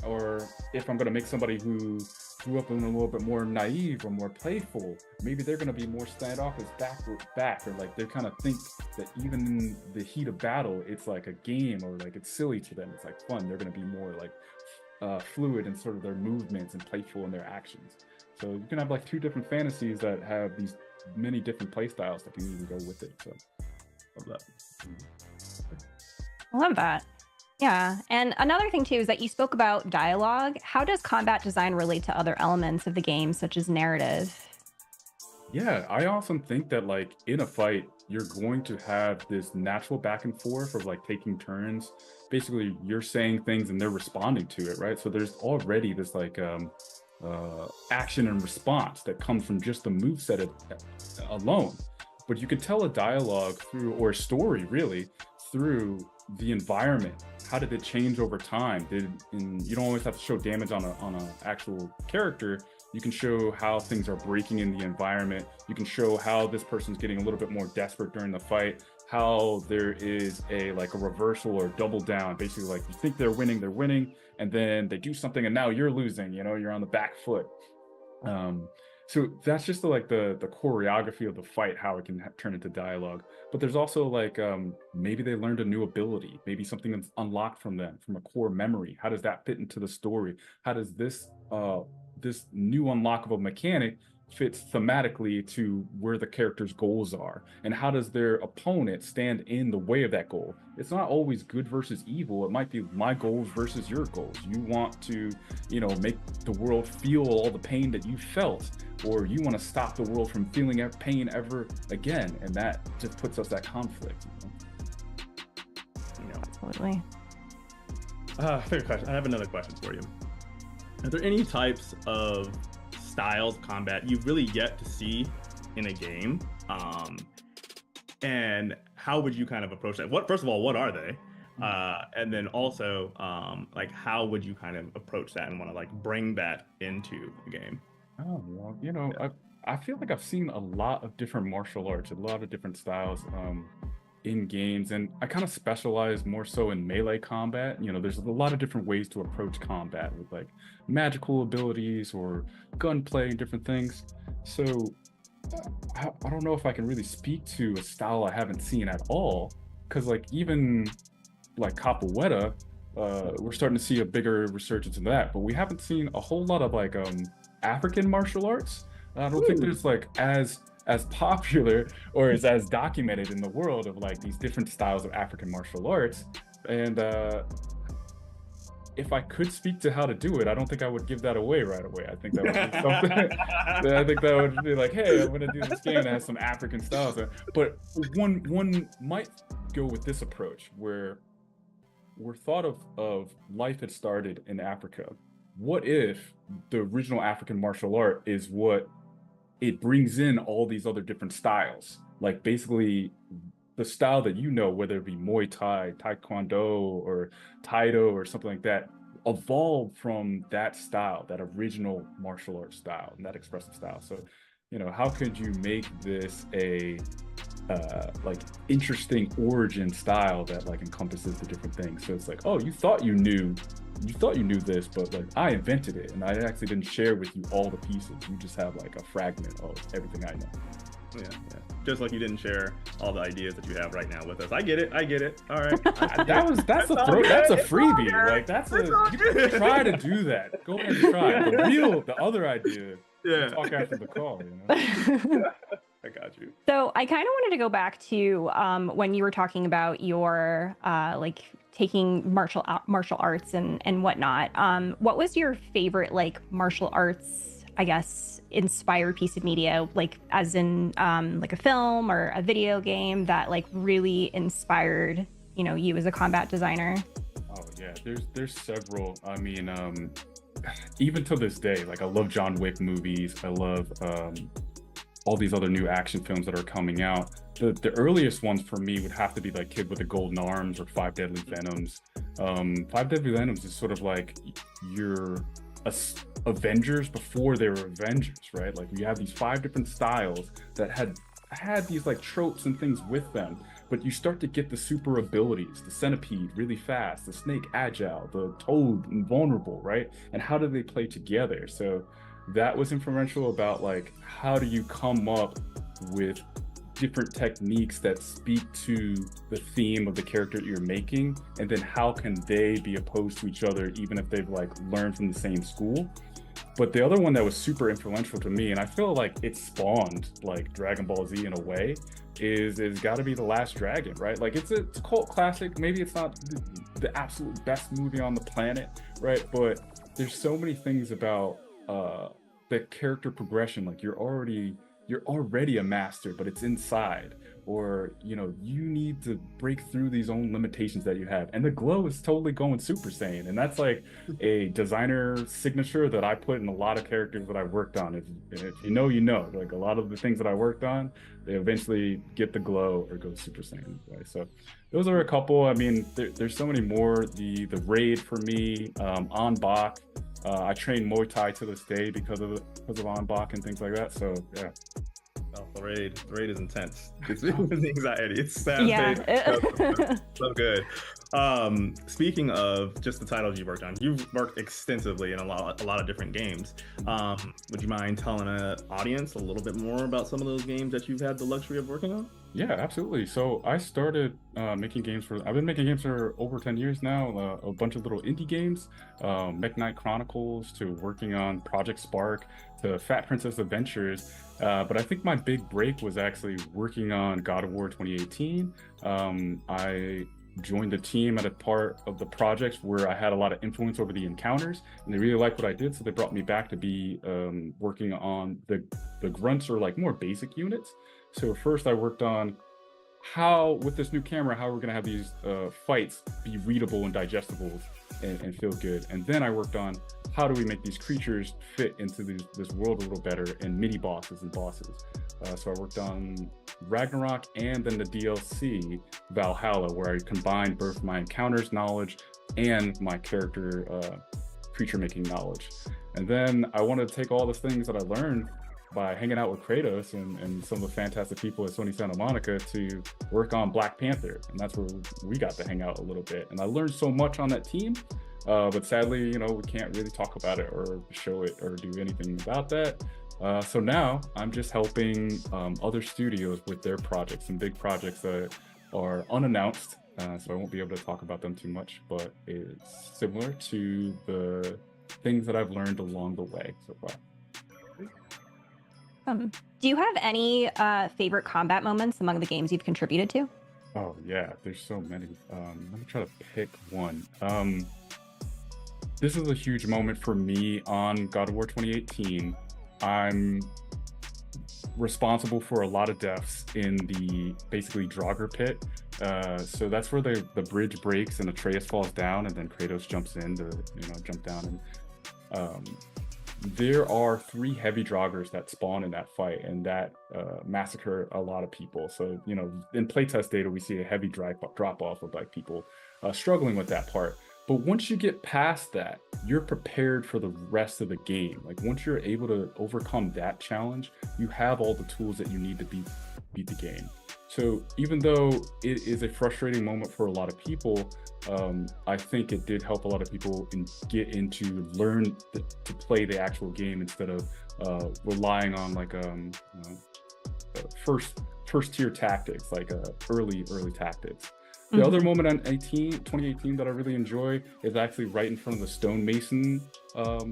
Or if I'm going to make somebody who grew up in a little bit more naive or more playful, maybe they're going to be more standoffish back, or like they kind of think that even in the heat of battle, it's like a game, or like it's silly to them, it's like fun. They're going to be more like fluid in sort of their movements and playful in their actions. So you can have like two different fantasies that have these many different play styles that can even go with it. So love that.
I love that. Yeah. And another thing too is that you spoke about dialogue. How does combat design relate to other elements of the game, such as narrative?
Yeah, I often think that like in a fight, you're going to have this natural back and forth of like taking turns. Basically, you're saying things and they're responding to it, right? So there's already this like action and response that comes from just the moveset alone. But you could tell a dialogue through, or a story really, through the environment. How did it change over time? You don't always have to show damage on an actual character. You can show how things are breaking in the environment. You can show how this person's getting a little bit more desperate during the fight, how there is a reversal or double down. Basically, like, you think they're winning, and then they do something and now you're losing, you're on the back foot. So that's just the choreography of the fight, how it can turn into dialogue. But there's also maybe they learned a new ability, maybe something that's unlocked from them, from a core memory. How does that fit into the story? How does this new unlockable mechanic fits thematically to where the character's goals are, and how does their opponent stand in the way of that goal? It's not always good versus evil. It might be my goals versus your goals. You want to, make the world feel all the pain that you felt, or you want to stop the world from feeling pain ever again, and that just puts us at conflict.
Absolutely.
Fair question. I have another question for you. Are there any types of styles of combat you've really yet to see in a game? And how would you kind of approach that? First of all, what are they? And then also, how would you kind of approach that and want to bring that into the game?
Oh, well, I feel like I've seen a lot of different martial arts, a lot of different styles in games, and I kind of specialize more so in melee combat. There's a lot of different ways to approach combat with magical abilities or gunplay and different things. So I don't know if I can really speak to a style I haven't seen at all, because even capoeira, we're starting to see a bigger resurgence in that, but we haven't seen a whole lot of African martial arts. I don't think there's as popular or is as documented in the world of these different styles of African martial arts. And if I could speak to how to do it, I don't think I would give that away right away. I think that would be something. I think that would be hey, I'm going to do this game that has some African styles. But one might go with this approach, where we're thought of life had started in Africa. What if the original African martial art is what it brings in all these other different styles? Basically the style that whether it be Muay Thai, Taekwondo, or Taido, or something like that, evolved from that style, that original martial arts style, and that expressive style. So, how could you make this a interesting origin style that encompasses the different things? So it's oh, you thought you knew this, but I invented it, and I actually didn't share with you all the pieces. You just have a fragment of everything I know.
Yeah. Just like you didn't share all the ideas that you have right now with us. I get it. All right.
That's a freebie. You can try to do that. Go ahead and try. The other idea.
Yeah.
Talk after the call.
I got you.
So I kind of wanted to go back to when you were talking about your like taking martial arts and whatnot. What was your favorite like martial arts, I guess, inspired piece of media, like as in like a film or a video game that like really inspired, you know, you as a combat designer?
Oh yeah, there's several. I mean, even to this day, like I love John Wick movies. I love all these other new action films that are coming out. The earliest ones for me would have to be like Kid with the Golden Arms or Five Deadly Venoms. Five Deadly Venoms is sort of like your Avengers before they were Avengers, right? Like you have these 5 different styles that had these like tropes and things with them, but you start to get the super abilities, the centipede really fast, the snake agile, the toad invulnerable, right? And how do they play together? So that was influential about like, how do you come up with different techniques that speak to the theme of the character you're making, and then how can they be opposed to each other even if they've like learned from the same school. But the other one that was super influential to me, and I feel like it spawned like Dragon Ball Z in a way, is got to be The Last Dragon, right? Like it's a cult classic. Maybe it's not the absolute best movie on the planet, right? But there's so many things about the character progression. Like you're already a master, but it's inside, or you know, you need to break through these own limitations that you have. And the glow is totally going Super Saiyan, and that's like a designer signature that I put in a lot of characters that I worked on. If you know, you know, like a lot of the things that I worked on, they eventually get the glow or go Super Saiyan, right? So those are a couple. I mean, there's so many more. The raid for me, on Bach. I train Muay Thai to this day because of On Bach and things like that. So yeah.
Oh, the raid is intense. It's anxiety. It's sad.
Yeah.
So good. Speaking of just the titles you worked on, you've worked extensively in a lot of different games. Would you mind telling an audience a little bit more about some of those games that you've had the luxury of working on?
Yeah, absolutely. So I started making games I've been making games for over 10 years now, a bunch of little indie games, Mech Knight Chronicles, to working on Project Spark, to Fat Princess Adventures. But I think my big break was actually working on God of War 2018. I joined the team at a part of the projects where I had a lot of influence over the encounters, and they really liked what I did, so they brought me back to be working on the grunts, or like more basic units. So first I worked on how, with this new camera, how we're gonna have these fights be readable and digestible and feel good. And then I worked on how do we make these creatures fit into this world a little better, and mini bosses and bosses. So I worked on Ragnarok and then the DLC Valhalla, where I combined both my encounters knowledge and my character creature making knowledge. And then I wanted to take all the things that I learned by hanging out with Kratos and some of the fantastic people at Sony Santa Monica to work on Black Panther. And that's where we got to hang out a little bit. And I learned so much on that team, but sadly, you know, we can't really talk about it or show it or do anything about that. So now I'm just helping other studios with their projects, some big projects that are unannounced. So I won't be able to talk about them too much, but it's similar to the things that I've learned along the way so far.
Do you have any favorite combat moments among the games you've contributed to?
Oh yeah, there's so many. Let me try to pick one. This is a huge moment for me on God of War 2018. I'm responsible for a lot of deaths in the basically Draugr pit. So that's where the bridge breaks and Atreus falls down, and then Kratos jumps in to jump down. And there are 3 heavy Draugrs that spawn in that fight, and that massacre a lot of people. So in playtest data, we see a heavy drop off of like people struggling with that part. But once you get past that, you're prepared for the rest of the game. Like once you're able to overcome that challenge, you have all the tools that you need to beat the game. So even though it is a frustrating moment for a lot of people, I think it did help a lot of people get into learn to play the actual game instead of relying on like first tier tactics, like early tactics. The other moment on 2018 that I really enjoy is actually right in front of the stonemason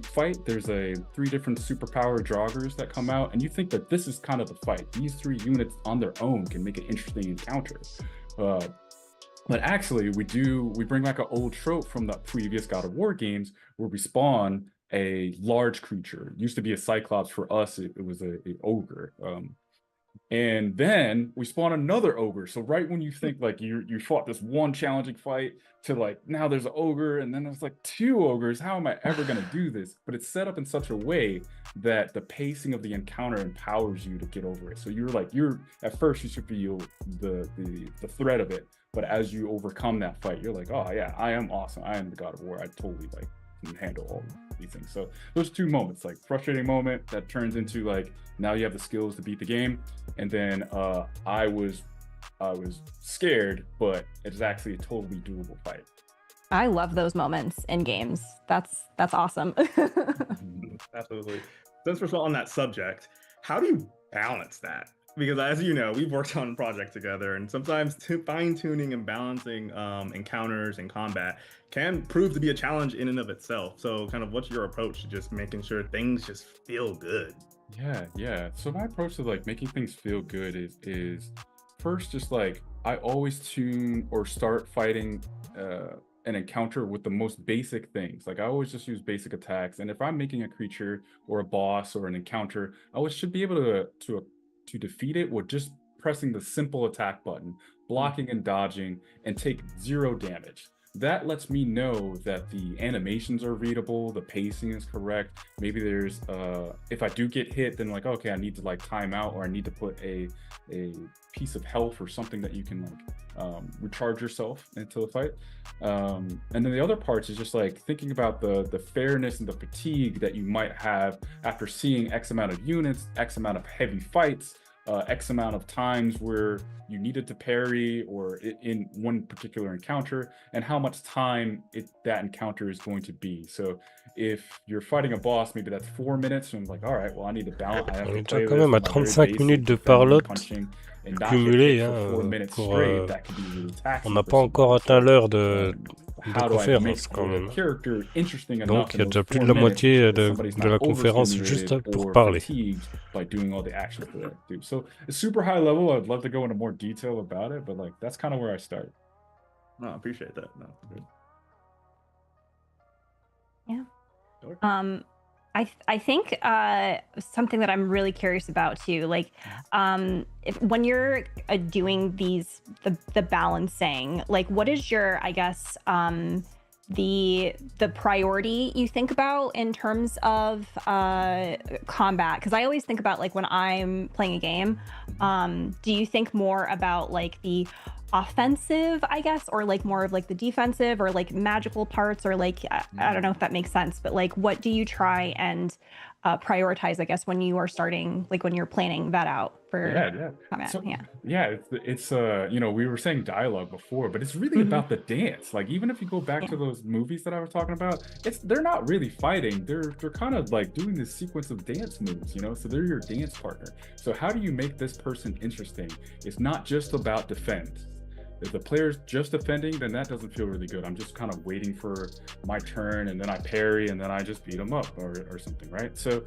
fight. There's 3 different superpower joggers that come out, and you think that this is kind of the fight. These 3 units on their own can make an interesting encounter. But actually, we bring back an old trope from the previous God of War games where we spawn a large creature. It used to be a Cyclops. For us, it was a ogre. And then we spawn another ogre. So right when you think like you fought this one challenging fight to like now there's an ogre and then there's like 2 ogres. How am I ever going to do this? But it's set up in such a way that the pacing of the encounter empowers you to get over it. So you're at first you should feel the threat of it, but as you overcome that fight, you're like, oh yeah, I am awesome. I am the God of War. I totally like can handle all these things. So those 2 moments, like frustrating moment that turns into like now you have the skills to beat the game, and then I was scared, but it's actually a totally doable fight.
I love those moments in games. That's awesome.
Absolutely. Since we're still on that subject, how do you balance that? Because as you know, we've worked on projects together, and sometimes fine-tuning and balancing encounters and combat can prove to be a challenge in and of itself. So kind of what's your approach to just making sure things just feel good?
Yeah. So my approach to like making things feel good is first just like I always tune or start fighting an encounter with the most basic things. Like I always just use basic attacks, and if I'm making a creature or a boss or an encounter, I should be able to defeat it with just pressing the simple attack button, blocking and dodging, and take 0 damage. That lets me know that the animations are readable, the pacing is correct. Maybe there's, if I do get hit, then like, okay, I need to like time out, or I need to put a piece of health or something that you can like recharge yourself into the fight. And then the other parts is just like thinking about the fairness and the fatigue that you might have after seeing X amount of units, X amount of heavy fights, X amount of times where you needed to parry or in one particular encounter, and how much time that encounter is going to be. So if you're fighting a boss, maybe that's 4 minutes, and I'm like, all right, well, I need to balance. I have
On
to
est
play
déjà quand même à
this in my
35
very
minutes de
basic defending,
parlotte
punching, and not get
cumulées.
hit for 4 minutes
Pour,
straight. That could be really taxing
on n'a
for
pas encore
somebody.
atteint l'heure de
How do I make
conférence quand
the
même.
character interesting
Donc
enough
il y a
in
déjà
those
plus
4
de la
minutes
moitié
that
de
somebody's
la
not
conférence juste
overstimulated
pour
or
parler.
fatigued by doing all the actions that I do. So it's super high level. I'd love to go into more detail about it, but like that's kind of where I start.
No, I appreciate that. No.
Yeah.
Sure.
I think something that I'm really curious about too, like when you're doing the balancing, like what is your, I guess, the priority you think about in terms of combat? Because I always think about like when I'm playing a game, do you think more about like the offensive, I guess, or like more of like the defensive or like magical parts, or like I don't know if that makes sense, but like what do you try and prioritize, I guess, when you are starting, like when you're planning that out for combat?
So, it's you know, we were saying dialogue before, but it's really about the dance. Like even if you go back to those movies that I was talking about, they're not really fighting. They're kind of like doing this sequence of dance moves, you know. So they're your dance partner. So how do you make this person interesting? It's not just about defend. If the player's just defending, then that doesn't feel really good. I'm just kind of waiting for my turn, and then I parry, and then I just beat them up or something, right? So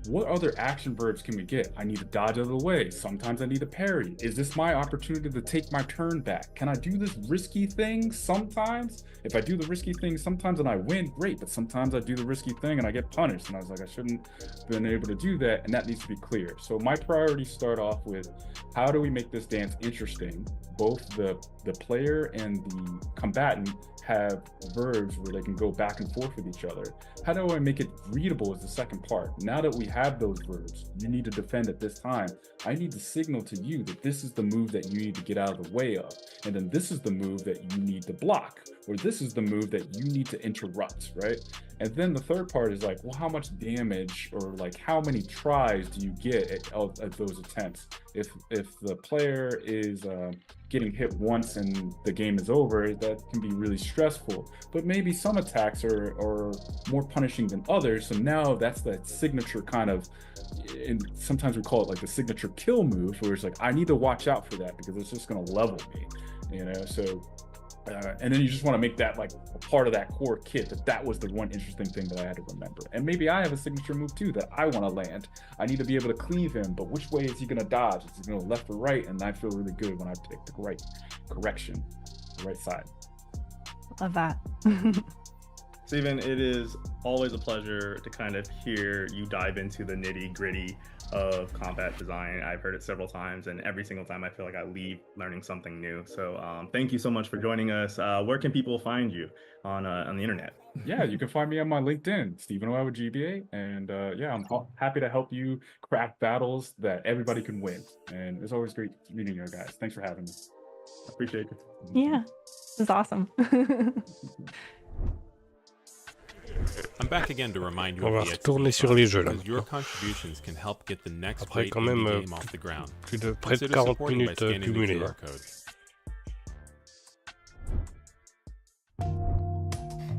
what other action verbs can we get? I need to dodge out of the way. Sometimes I need to parry. Is this my opportunity to take my turn back? Can I do this risky thing sometimes? If I do the risky thing sometimes and I win, great. But sometimes I do the risky thing and I get punished. And I was like, I shouldn't have been able to do that. And that needs to be clear. So my priorities start off with, how do we make this dance interesting? Both the player and the combatant have verbs where they can go back and forth with each other. How do I make it readable is the second part. Now that we have those verbs, you need to defend at this time. I need to signal to you that this is the move that you need to get out of the way of. And then this is the move that you need to block, or this is the move that you need to interrupt, right? And then the third part is like, well, how much damage or like how many tries do you get at those attempts? If the player is getting hit once and the game is over, that can be really stressful. But maybe some attacks are more punishing than others. So now that's that signature kind of, and sometimes we call it like the signature kill move, where it's like, I need to watch out for that because it's just going to level me. you know. So and then you just want to make that like a part of that core kit, that was the one interesting thing that I had to remember. And maybe I have a signature move too that I want to land. I need to be able to cleave him, but which way is he going to dodge? Is he going to left or right? And I feel really good when I pick the right correction, the right side.
Love that.
Steven, it is always a pleasure to kind of hear you dive into the nitty gritty of combat design. I've heard it several times, and every single time I feel like I leave learning something new. So thank you so much for joining us. Where can people find you on the internet?
Yeah, you can find me on my LinkedIn, Stephen Oil with GBA. And yeah, I'm happy to help you craft battles that everybody can win. And it's always great meeting you guys. Thanks for having me.
Appreciate it.
Yeah, this is awesome.
I'm back again to remind you
On va
of the
retourner sur les jeux là.
because your contributions can help get the next
Après
great
quand même
indie game off the ground.
plus de près de
Consider
40
supporting by
minutes
scanning the
cumulées.
QR code.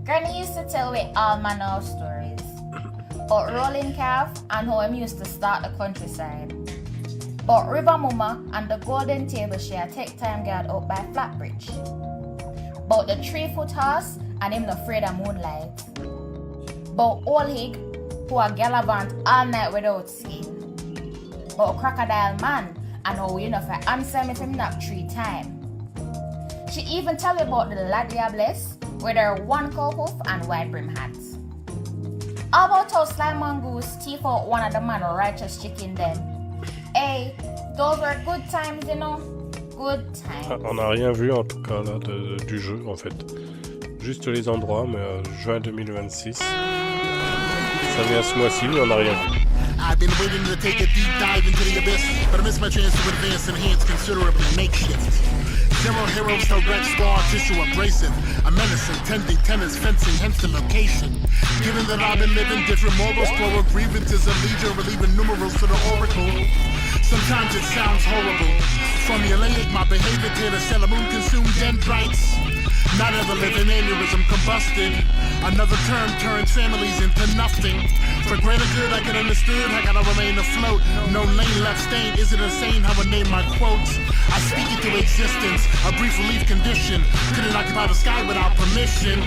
Granny used to tell me all manner of stories about rolling calf and how him used to start the countryside. About River Mama and the golden table she had take time guard out by Flatbridge. About the 3-foot horse and him not afraid of moonlight. About Old Hig who a gallivant all night without skin. About Crocodile Man and how you know for answer him if him knock 3 times. She even tell me about the La Diablesse with her 1 cow hoof and wide brim hats. How about how Sly Mongoose teeth out one of the man righteous chicken then? Hey, those were good times, you know. Good times.
On n'a rien vu en tout cas là du jeu en fait. Juste les endroits, mais juin 2026. Ça vient ce mois-ci, mais on n'a rien vu.
I've been waiting to take a deep dive into the abyss, but I missed my chance to advance and enhance considerably makeshift. Zero heroes held red scar tissue abrasive. A menacing, tending tennis, fencing, hence the location. Given that I've been living different morals, plural grievances of legion, relieving numerals to the oracle. Sometimes it sounds horrible. Formulaic, my behavior to the Sailor Moon consumed dendrites. Not ever living aneurysm combusted. Another term turns families into nothing. For greater good I can understood, I gotta remain afloat. No lane left stain, is it insane how I name my quotes? I speak it to existence, a brief relief condition. Couldn't occupy the sky without permission.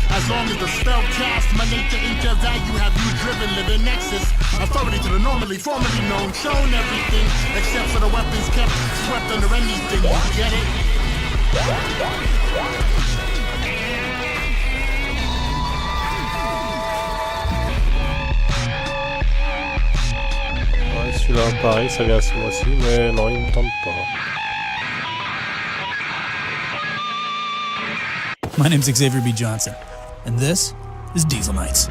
As long as the spell cast, my nature ain't your value, have you driven, live in nexus. Authority to the normally, formerly known, shown everything, except for the weapons kept swept under anything, you get it?
Ouais, celui-là pareil, ça vient ce mois-ci, mais non, il me tente pas.
My name's Xavier B. Johnson, and this is Diesel Nights.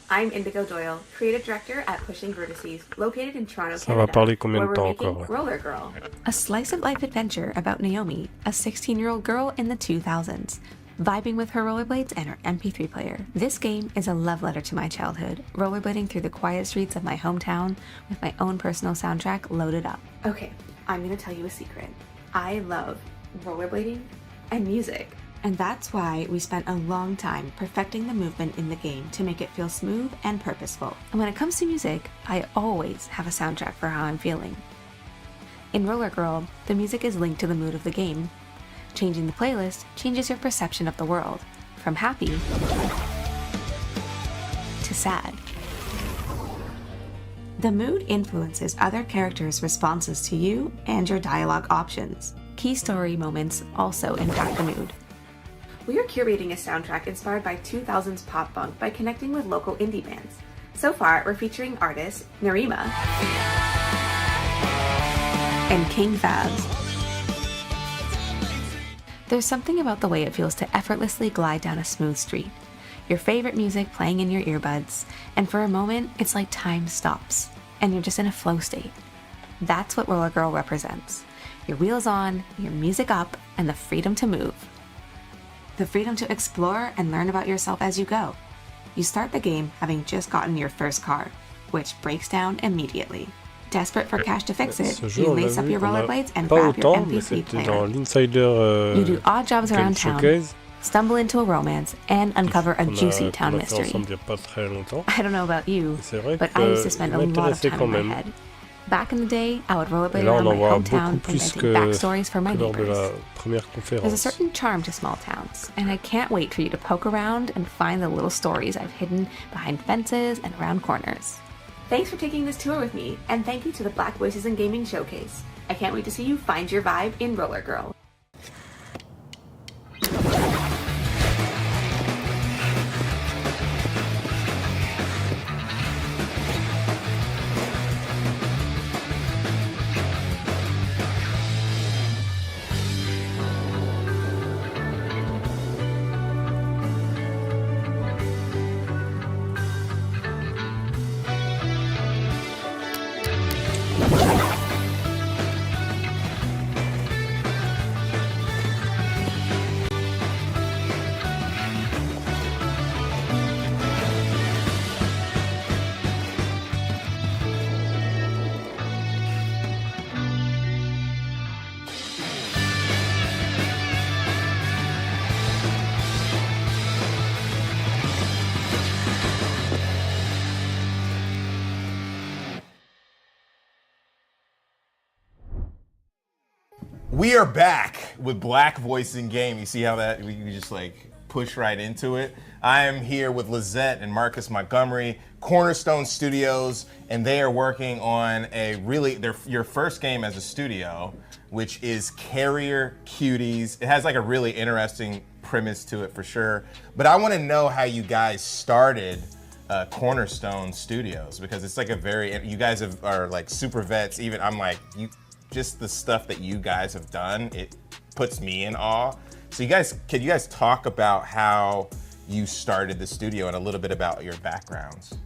I'm Indigo Doyle, creative director at Pushing Vertices, located in Toronto,
Ça va
Canada,
parler combien
where
de
we're
temps
making
encore?
Roller Girl, a slice-of-life adventure about Naomi, a 16-year-old girl in the 2000s, vibing with her rollerblades and her MP3 player. This game is a love letter to my childhood, rollerblading through the quiet streets of my hometown with my own personal soundtrack loaded up. Okay, I'm gonna tell you a secret. I love rollerblading and music. And that's why we spent a long time perfecting the movement in the game to make it feel smooth and purposeful. And when it comes to music, I always have a soundtrack for how I'm feeling. In Roller Girl, the music is linked to the mood of the game. Changing the playlist changes your perception of the world, from happy to sad. The mood influences other characters' responses to you and your dialogue options. Key story moments also impact the mood. We are curating a soundtrack inspired by 2000s pop punk by connecting with local indie bands. So far, we're featuring artists Narima and King Fabs. There's something about the way it feels to effortlessly glide down a smooth street. Your favorite music playing in your earbuds, and for a moment, it's like time stops, and you're just in a flow state. That's what Roller Girl represents. your wheels on, your music up, and the freedom to move. The freedom to explore and learn about yourself as you go. You start the game having just gotten your first car, which breaks down immediately. Desperate for cash to fix it, you lace up your rollerblades and grab your MP3 player. You do odd jobs around town, stumble into a romance, and uncover a juicy town mystery. I don't know about you, but I used to spend a lot of time in my head. Back in the day, I would rollerblade around my hometown inventing backstories for my neighbors. There's a certain charm to small towns, and I can't wait for you to poke around and find the little stories I've hidden behind fences and around corners. Thanks for taking this tour with me, and thank you to the Black Voices in Gaming Showcase. I can't wait to see you find your vibe in Roller Girl.
We are back with Black Voice in Game. You see how that we just like push right into it. I am here with Lizette and Marcus Montgomery, Cornerstone Studios, and they are working on your first game as a studio, which is Carrier Cuties. It has like a really interesting premise to it for sure. But I want to know how you guys started Cornerstone Studios, because it's like you guys are like super vets. Even I'm like just the stuff that you guys have done, it puts me in awe. So can you guys talk about how you started the studio and a little bit about your backgrounds?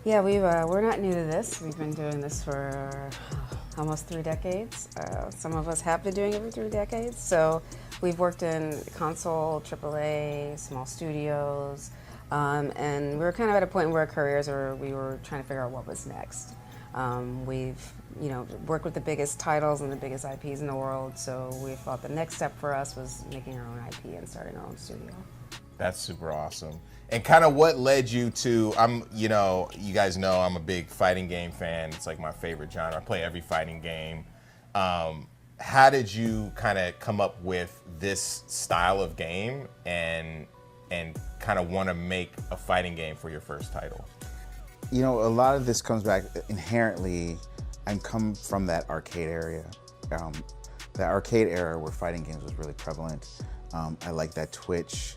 Yeah, we're not new to this. We've been doing this for almost 3 decades. Some of us have been doing it for 3 decades. So we've worked in console, AAA, small studios, and we were kind of at a point in our careers where we were trying to figure out what was next. We've worked with the biggest titles and the biggest IPs in the world, so we thought the next step for us was making our own IP and starting our own studio.
That's super awesome. And kind of what led you to, you guys know I'm a big fighting game fan. It's like my favorite genre. I play every fighting game. How did you kind of come up with this style of game and kind of want to make a fighting game for your first title?
A lot of this comes back inherently. I come from that arcade area. The arcade era where fighting games was really prevalent. I like that twitch,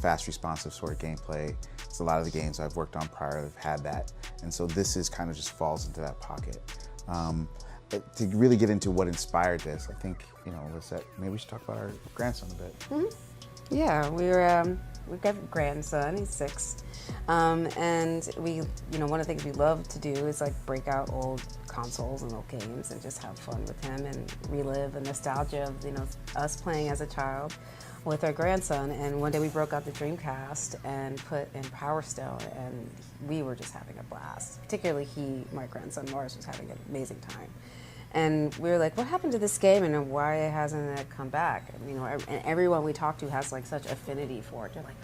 fast responsive sort of gameplay. It's a lot of the games I've worked on prior have had that. And so this is kind of just falls into that pocket. To really get into what inspired this, I think, Lisette, maybe we should talk about our grandson a bit.
Mm-hmm. Yeah, we've got a grandson, he's 6. And we, one of the things we love to do is like break out old consoles and old games and just have fun with him and relive the nostalgia of, us playing as a child with our grandson. And one day we broke out the Dreamcast and put in Power Stone, and we were just having a blast. Particularly my grandson Morris, was having an amazing time. And we were like, what happened to this game and why hasn't it come back? And everyone we talk to has like such affinity for it. They're like,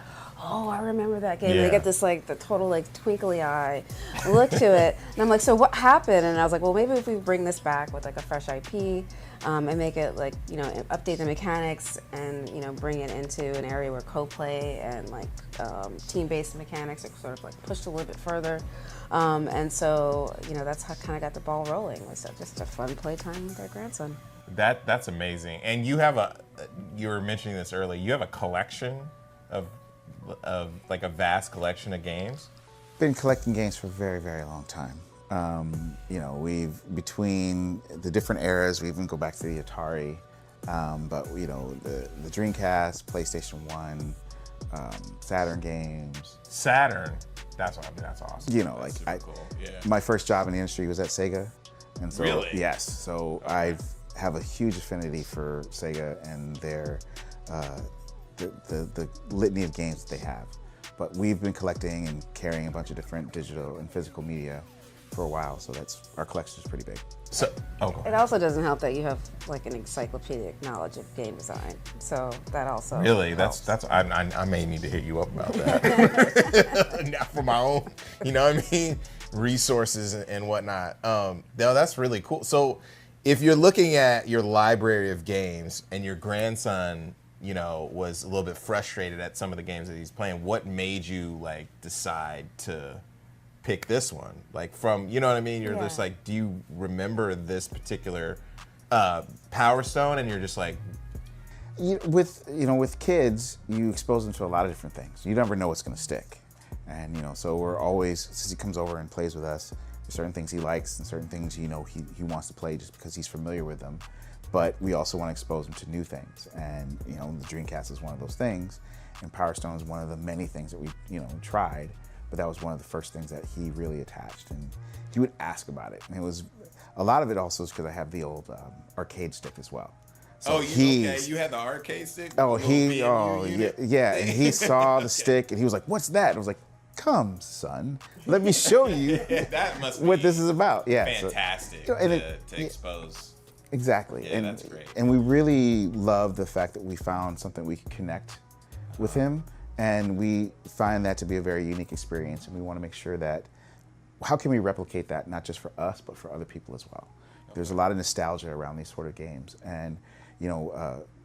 oh, I remember that game. Yeah. And they get this like the total like twinkly eye look to it. And I'm like, so what happened? And I was like, well, maybe if we bring this back with like a fresh IP and make it like, update the mechanics and, bring it into an area where co-play and like team-based mechanics are sort of like pushed a little bit further. And so, that's how kind of got the ball rolling. Was just a fun playtime with our grandson.
That's amazing. And you were mentioning this earlier, you have a collection of like a vast collection of games?
Been collecting games for a very, very long time. We've, between the different eras, we even go back to the Atari, but the Dreamcast, PlayStation 1, Saturn games.
Saturn? That's awesome.
That's
cool. Yeah.
My first job in the industry was at Sega. And so,
really?
Yes. So I've have a huge affinity for Sega and their the litany of games that they have. But we've been collecting and carrying a bunch of different digital and physical media for a while, so our collection is pretty big.
So,
it also doesn't help that you have like an encyclopedic knowledge of game design. So that also
really,
helps.
I may need to hit you up about that. Now for my own, you know what I mean, resources and whatnot. No, that's really cool. So if you're looking at your library of games and your grandson, you know, was a little bit frustrated at some of the games that he's playing, what made you like decide to pick this one? Like from, you know what I mean? You're just like, do you remember this particular Power Stone? And you're just like,
with kids, you expose them to a lot of different things. You never know what's going to stick, and so we're always, since he comes over and plays with us, there's certain things he likes and certain things he he wants to play just because he's familiar with them. But we also want to expose him to new things, and the Dreamcast is one of those things, and Power Stone is one of the many things that we tried. But that was one of the first things that he really attached, and he would ask about it. And it was a lot of it also is because I have the old arcade stick as well. So
you had the arcade stick?
Yeah, and he saw the stick and he was like, "What's that?" And I was like, "Come, son, let me show you
that must
what
be
this is about." Yeah,
fantastic
to
expose.
Exactly,
Yeah, that's great.
And we really love the fact that we found something we could connect with him. And we find that to be a very unique experience, and we want to make sure that how can we replicate that, not just for us, but for other people as well. Okay. There's a lot of nostalgia around these sort of games, and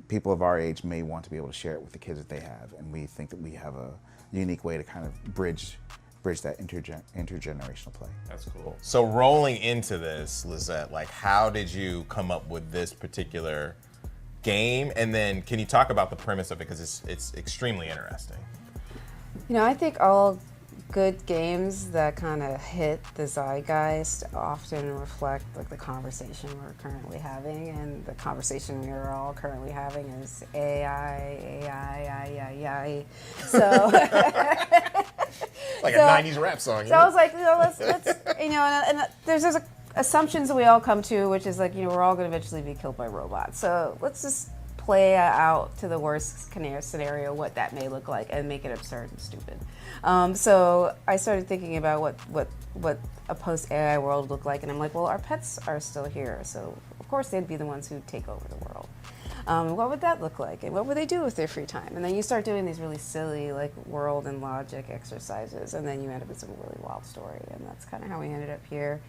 people of our age may want to be able to share it with the kids that they have, and we think that we have a unique way to kind of bridge that intergenerational play.
That's cool. So rolling into this, Lizette, like how did you come up with this particular game, and then can you talk about the premise of it, because it's extremely interesting?
I think all good games that kind of hit the zeitgeist often reflect like the conversation we're currently having, and the conversation we're all currently having is AI. So
like a 90s rap song.
So I was like, let's and there's assumptions that we all come to, which is like, we're all going to eventually be killed by robots. So let's just play out to the worst scenario what that may look like and make it absurd and stupid. So I started thinking about what a post-AI world would look like, and I'm like, well, our pets are still here, so of course they'd be the ones who take over the world. What would that look like, and what would they do with their free time? And then you start doing these really silly like world and logic exercises, and then you end up with some really wild story, and that's kind of how we ended up here.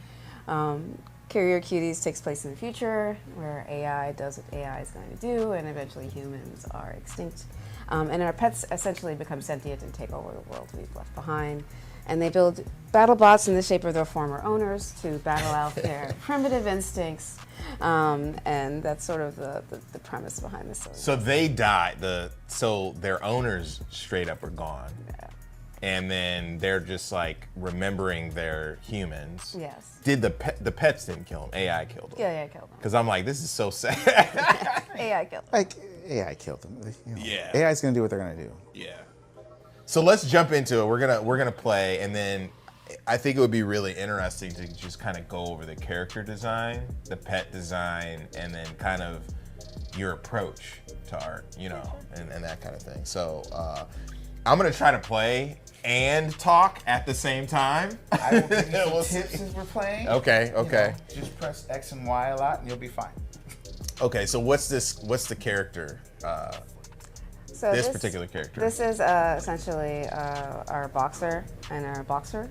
Carrier Cuties takes place in the future, where AI does what AI is going to do, and eventually humans are extinct. And our pets essentially become sentient and take over the world we've left behind. And they build battle bots in the shape of their former owners to battle out their primitive instincts. And that's sort of the premise behind this.
So they die, so their owners straight up are gone.
Yeah.
And then they're just like remembering their humans.
Yes.
Did the pets didn't kill them? AI killed them.
Yeah, AI killed them.
Because I'm like, this is so sad.
AI killed them.
Like AI killed them.
Yeah.
AI's gonna do what they're gonna do.
Yeah. So let's jump into it. We're gonna play, and then I think it would be really interesting to just kind of go over the character design, the pet design, and then kind of your approach to art, and that kind of thing. So I'm gonna try to play and talk at the same time.
I will give you some tips as we're playing.
Okay.
Just press X and Y a lot, and you'll be fine.
Okay, so what's the character?
So
this particular character.
This is essentially our boxer and our boxer.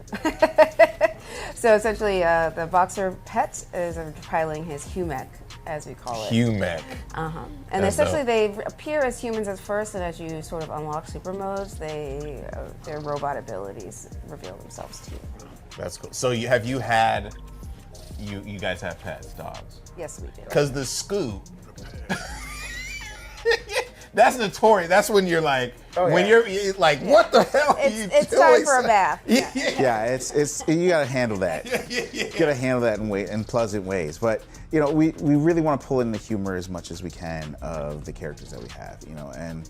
So essentially, the boxer pet is piloting his Humec, as we call it.
Humec.
And essentially, they appear as humans at first, and as you sort of unlock super modes, their robot abilities reveal themselves to you.
That's cool. So you guys have pets, dogs?
Yes, we do.
Because the Scoop. That's notorious. That's when you're like, you're like, what the hell are you doing?
It's time for a bath.
Yeah, it's you gotta handle that. You gotta handle that in pleasant ways. But we really want to pull in the humor as much as we can of the characters that we have. And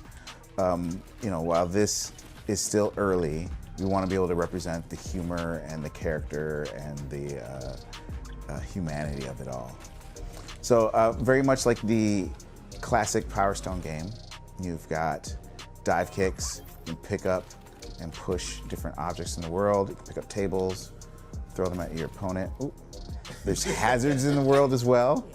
while this is still early, we want to be able to represent the humor and the character and the humanity of it all. So very much like the classic Power Stone game, you've got dive kicks, you can pick up and push different objects in the world. You can pick up tables, throw them at your opponent. Ooh. There's hazards in the world as well.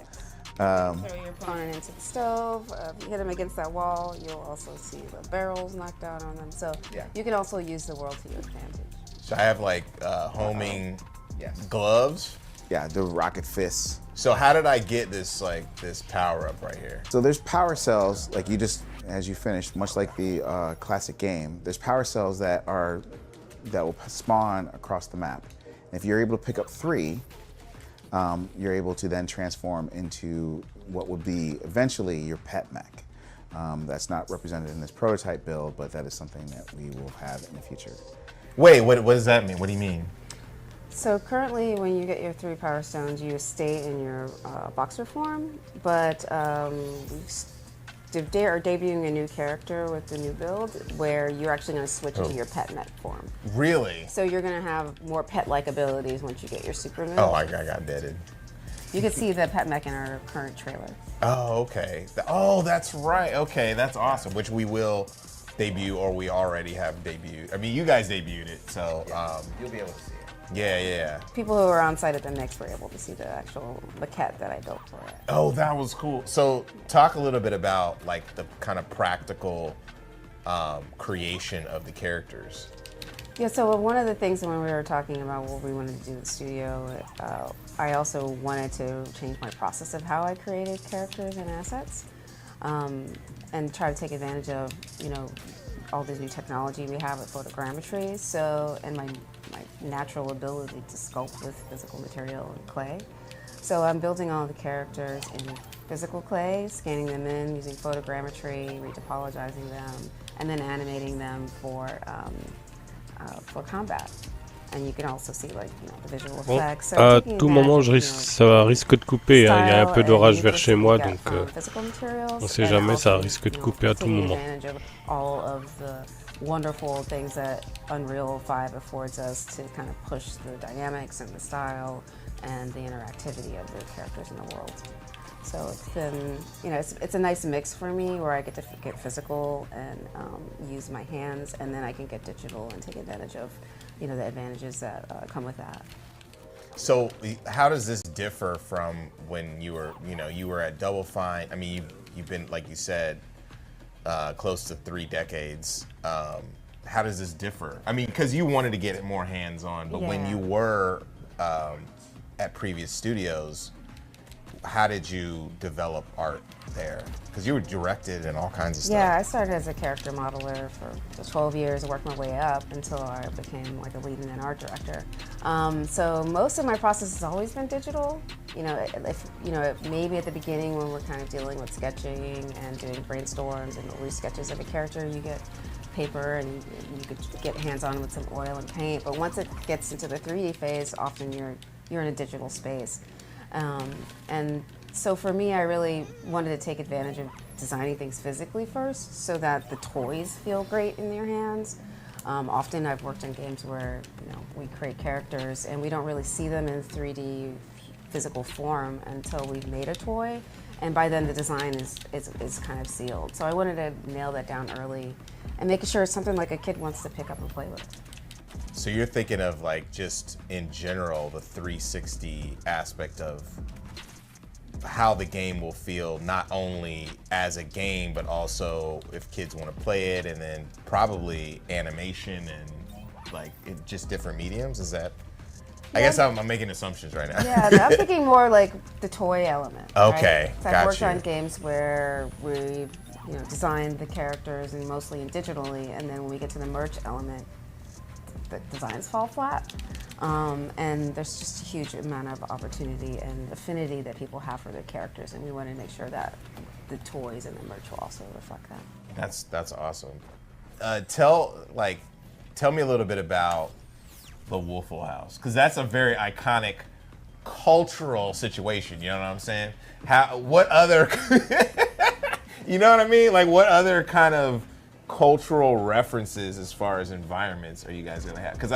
Throw your opponent into the stove. If you hit them against that wall, you'll also see the barrels knocked out on them. So you can also use the world to your advantage.
So I have like homing gloves.
Yeah, the rocket fists.
So how did I get this this power up right here?
So there's power cells, like you just, as you finished, much like the classic game, there's power cells that will spawn across the map. And if you're able to pick up 3, you're able to then transform into what would be eventually your pet mech. That's not represented in this prototype build, but that is something that we will have in the future.
Wait, what does that mean? What do you mean?
So currently, when you get your 3 power stones, you stay in your boxer form, but they're debuting a new character with the new build where you're actually going to switch into your pet mech form.
Really?
So you're going to have more pet-like abilities once you get your super move.
Oh, I got deaded.
You can see the pet mech in our current trailer.
Oh, okay. Oh, that's right. Okay, that's awesome. Which we will debut, or we already have debuted. I mean, you guys debuted it, so
you'll be able to see it.
Yeah.
People who were on site at the mix were able to see the actual maquette that I built for it.
Oh, that was cool. So talk a little bit about like the kind of practical creation of the characters.
Yeah, so one of the things when we were talking about what we wanted to do in the studio, I also wanted to change my process of how I created characters and assets, and try to take advantage of, all this new technology we have with photogrammetry. So, and my natural ability to sculpt with physical material and clay. So I'm building all the characters in physical clay, scanning them in using photogrammetry, retopologizing them, and then animating them for combat. And you can also see the visual effects. So
à tout moment, ça risque de couper. Il y a un peu d'orage vers chez moi, donc on sait jamais, ça risque de couper à tout moment.
All of the wonderful things that Unreal 5 affords us to kind of push the dynamics and the style and the interactivity of the characters in the world. So it's been, it's a nice mix for me where I get to get physical and use my hands, and then I can get digital and take advantage of, the advantages that come with that.
So how does this differ from when you were at Double Fine? I mean, you've been, like you said, close to 3 decades. How does this differ? I mean, because you wanted to get it more hands-on, but when you were at previous studios, how did you develop art there? Because you were directed and all kinds of stuff.
Yeah, I started as a character modeler for 12 years and worked my way up until I became like a lead and an art director. So most of my process has always been digital. Maybe at the beginning when we're kind of dealing with sketching and doing brainstorms and loose sketches of a character, you get paper and you could get hands-on with some oil and paint. But once it gets into the 3D phase, often you're in a digital space. And so for me, I really wanted to take advantage of designing things physically first so that the toys feel great in your hands. Often I've worked in games where we create characters and we don't really see them in 3D physical form until we've made a toy, and by then the design is kind of sealed. So I wanted to nail that down early and make sure it's something like a kid wants to pick up and play with.
So you're thinking of just in general the 360 aspect of how the game will feel, not only as a game, but also if kids want to play it, and then probably animation and just different mediums. Is that? I guess I'm making assumptions right now.
Yeah, I'm thinking more like the toy element.
Okay,
right? So I've worked on games where we've designed the characters and mostly in digitally, and then when we get to the merch element, the designs fall flat. And there's just a huge amount of opportunity and affinity that people have for their characters, and we want to make sure that the toys and the merch will also reflect that.
That's awesome. Tell me a little bit about the Waffle House, because that's a very iconic cultural situation. You know what I'm saying? What other, you know what I mean? Like, what other kind of cultural references as far as environments are you guys gonna have? Because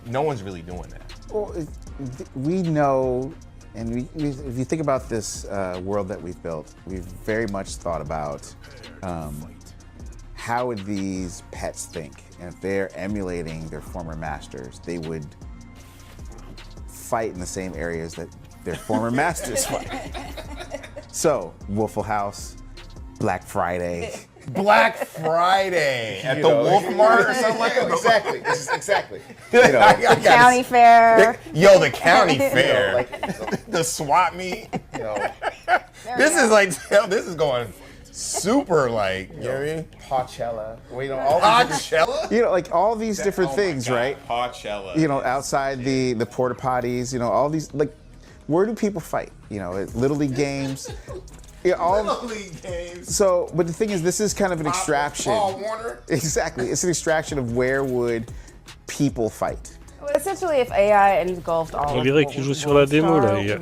no one's really doing that.
Well, we know And if you think about this world that we've built, we've very much thought about how would these pets think? And if they're emulating their former masters, they would fight in the same areas that their former masters fight. So, Waffle House, Black Friday.
Black Friday at the Wolf Mart or something like that.
Exactly. Exactly.
The county fair.
The county fair. The swap meet. This is going super like, you know what I mean?
Pawchella.
Pawchella?
Like all these different things, right?
Pawchella.
Outside the porta potties, all these, like, where do people fight? Little League games.
Little League games.
So, but the thing is, this is kind of an extraction.
Paul Warner.
Exactly. It's an extraction of where would people fight.
Well, essentially, if AI engulfed all
On dirait qu'il joue sur la démo là. Il y a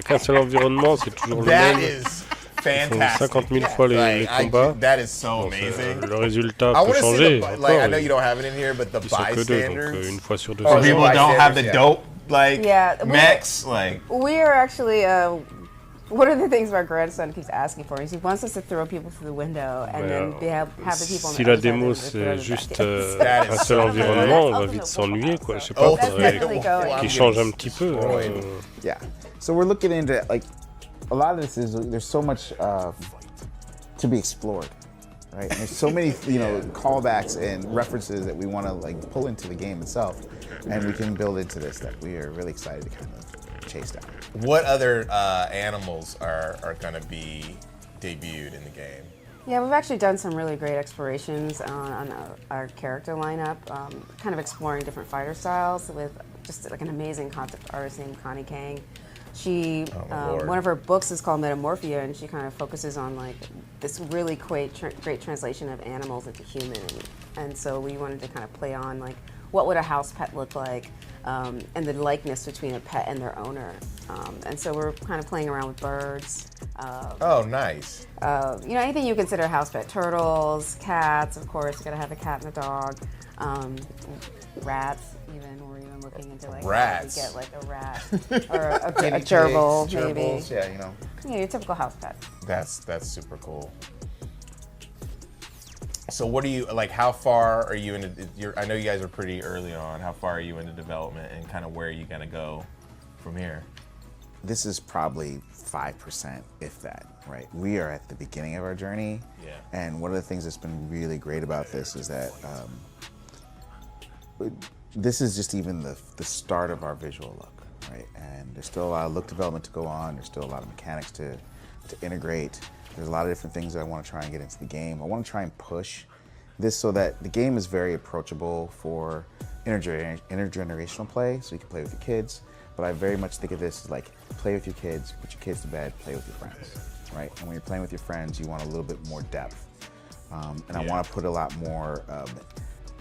qu'un seul environnement, c'est toujours le même.
That is fantastic.
50 000 fois les combats.
That is so amazing.
Le résultat peut changer.
I know you don't have it in here, but the bystanders.
Donc une fois sur deux.
So people don't have the dope mechs.
We are actually. One of the things my grandson keeps asking for is he wants us to throw people through the window and then have the people on the
Si la démo c'est juste un seul environnement, on va vite s'ennuyer quoi. Je sais pas, faudrait qu'il change un petit peu.
Yeah. So we're looking into a lot of this is there's so much to be explored, right? And there's so many callbacks and references that we want to pull into the game itself, and we can build into this that we are really excited to kind of chase down.
What other animals are going to be debuted in the game?
Yeah, we've actually done some really great explorations on our character lineup, kind of exploring different fighter styles with just an amazing concept artist named Connie Kang. She, one of her books is called Metamorphia, and she kind of focuses on this really great translation of animals into human. And so we wanted to kind of play on what would a house pet look like, and the likeness between a pet and their owner. And so we're kind of playing around with birds.
Oh, nice.
Anything you consider a house pet. Turtles, cats, of course, you gotta have a cat and a dog. Rats, we're even looking into
rats.
How to get a rat or a gerbil, maybe.
Gerbils,
Yeah, your typical house pet.
That's super cool. So what are you, how far are you into, I know you guys are pretty early on, how far are you into development and kind of where are you going to go from here?
This is probably 5%, if that, right? We are at the beginning of our journey.
Yeah.
And one of the things that's been really great about this is that this is just even the start of our visual look, right? And there's still a lot of look development to go on. There's still a lot of mechanics to integrate. There's a lot of different things that I want to try and get into the game. I want to try and push this so that the game is very approachable for intergenerational play, so you can play with your kids. But I very much think of this as play with your kids, put your kids to bed, play with your friends, right? And when you're playing with your friends, you want a little bit more depth. I want to put a lot more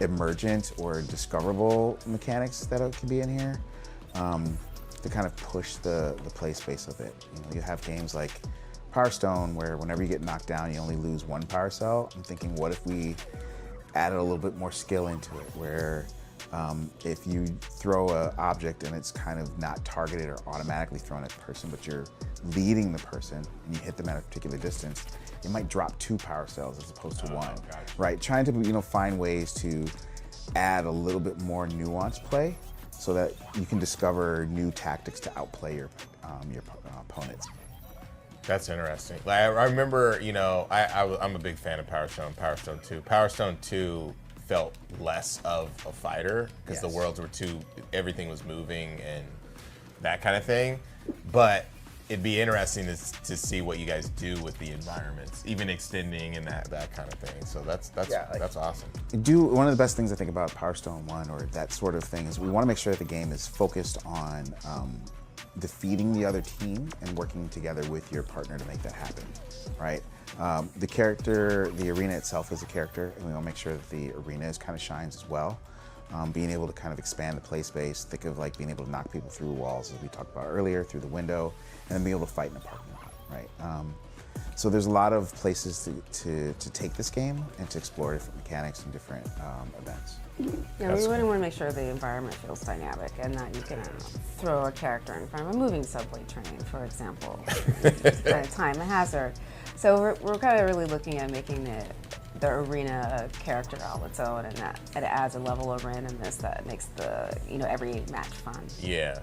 emergent or discoverable mechanics that can be in here to kind of push the play space of it. You have games like Power Stone, where whenever you get knocked down, you only lose one power cell. I'm thinking, what if we added a little bit more skill into it, where if you throw an object and it's kind of not targeted or automatically thrown at the person, but you're leading the person and you hit them at a particular distance, it might drop 2 power cells as opposed to 1, right? Trying to find ways to add a little bit more nuanced play so that you can discover new tactics to outplay your opponents.
That's interesting. I remember, I'm a big fan of Power Stone 2. Power Stone 2 felt less of a fighter because the worlds were everything was moving and that kind of thing. But it'd be interesting to see what you guys do with the environments, even extending and that kind of thing. So that's awesome.
One of the best things I think about Power Stone 1 or that sort of thing is we want to make sure that the game is focused on defeating the other team and working together with your partner to make that happen, right? The arena itself is a character, and we want to make sure that the arena kind of shines as well. Being able to kind of expand the play space, think of being able to knock people through walls, as we talked about earlier, through the window, and then be able to fight in a parking lot, right? So there's a lot of places to take this game and to explore different mechanics and different events.
Yeah, we really want to make sure the environment feels dynamic and that you can throw a character in front of a moving subway train, for example, at a time, a hazard. So we're kind of really looking at making the arena a character all its own, and that it adds a level of randomness that makes every match fun.
Yeah,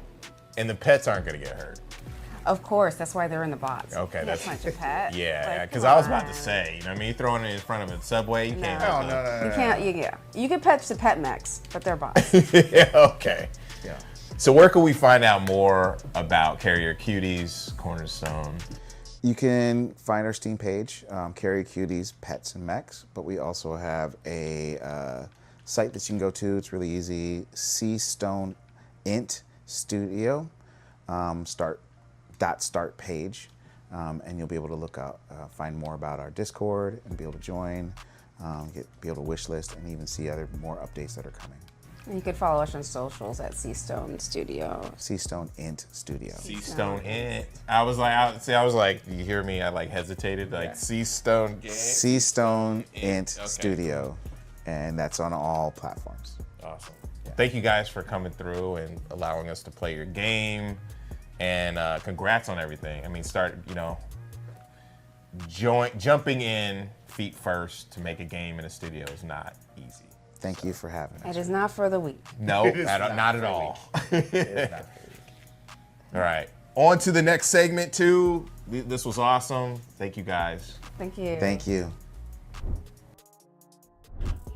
and the pets aren't going to get hurt.
Of course, that's why they're in the box.
Okay,
that's not your pet.
Yeah, because I was about to say, you know what I mean? Throwing it in front of a subway, you can't.
No. You can't. You can pet the pet mechs, but they're bots.
Yeah, okay. Yeah. So where can we find out more about Carrier Cuties, Cornerstone?
You can find our Steam page, Carrier Cuties, Pets and Mechs, but we also have a site that you can go to. It's really easy, Seastone Int Studio, start page, and you'll be able to look out, find more about our Discord and be able to join, be able to wish list and even see more updates that are coming.
And you can follow us on socials at Seastone Studio.
Seastone Int Studio.
Seastone Int. I was like, you hear me? I like hesitated, like Seastone.
Seastone Int Studio, and that's on all platforms.
Awesome. Yeah. Thank you guys for coming through and allowing us to play your game. And congrats on everything. I mean, jumping in feet first to make a game in a studio is not easy.
Thank you for having us.
It is not for the weak.
No, not at all. All right, on to the next segment too. This was awesome. Thank you guys.
Thank you.
Thank you.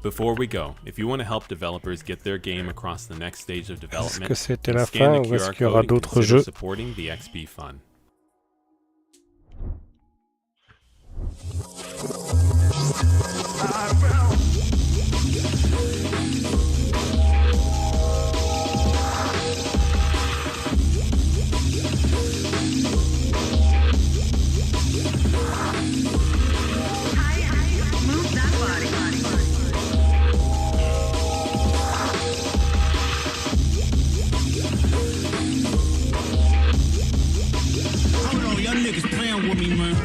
Before we go, if you want to help developers get their game across the next stage of development,
Est-ce que c'était
then
la
scan
fin
the
ou est-ce
QR
qu'il y aura
code and
d'autres
consider
jeux?
supporting the XP Fund.
Hold on, y'all niggas playing with me, man.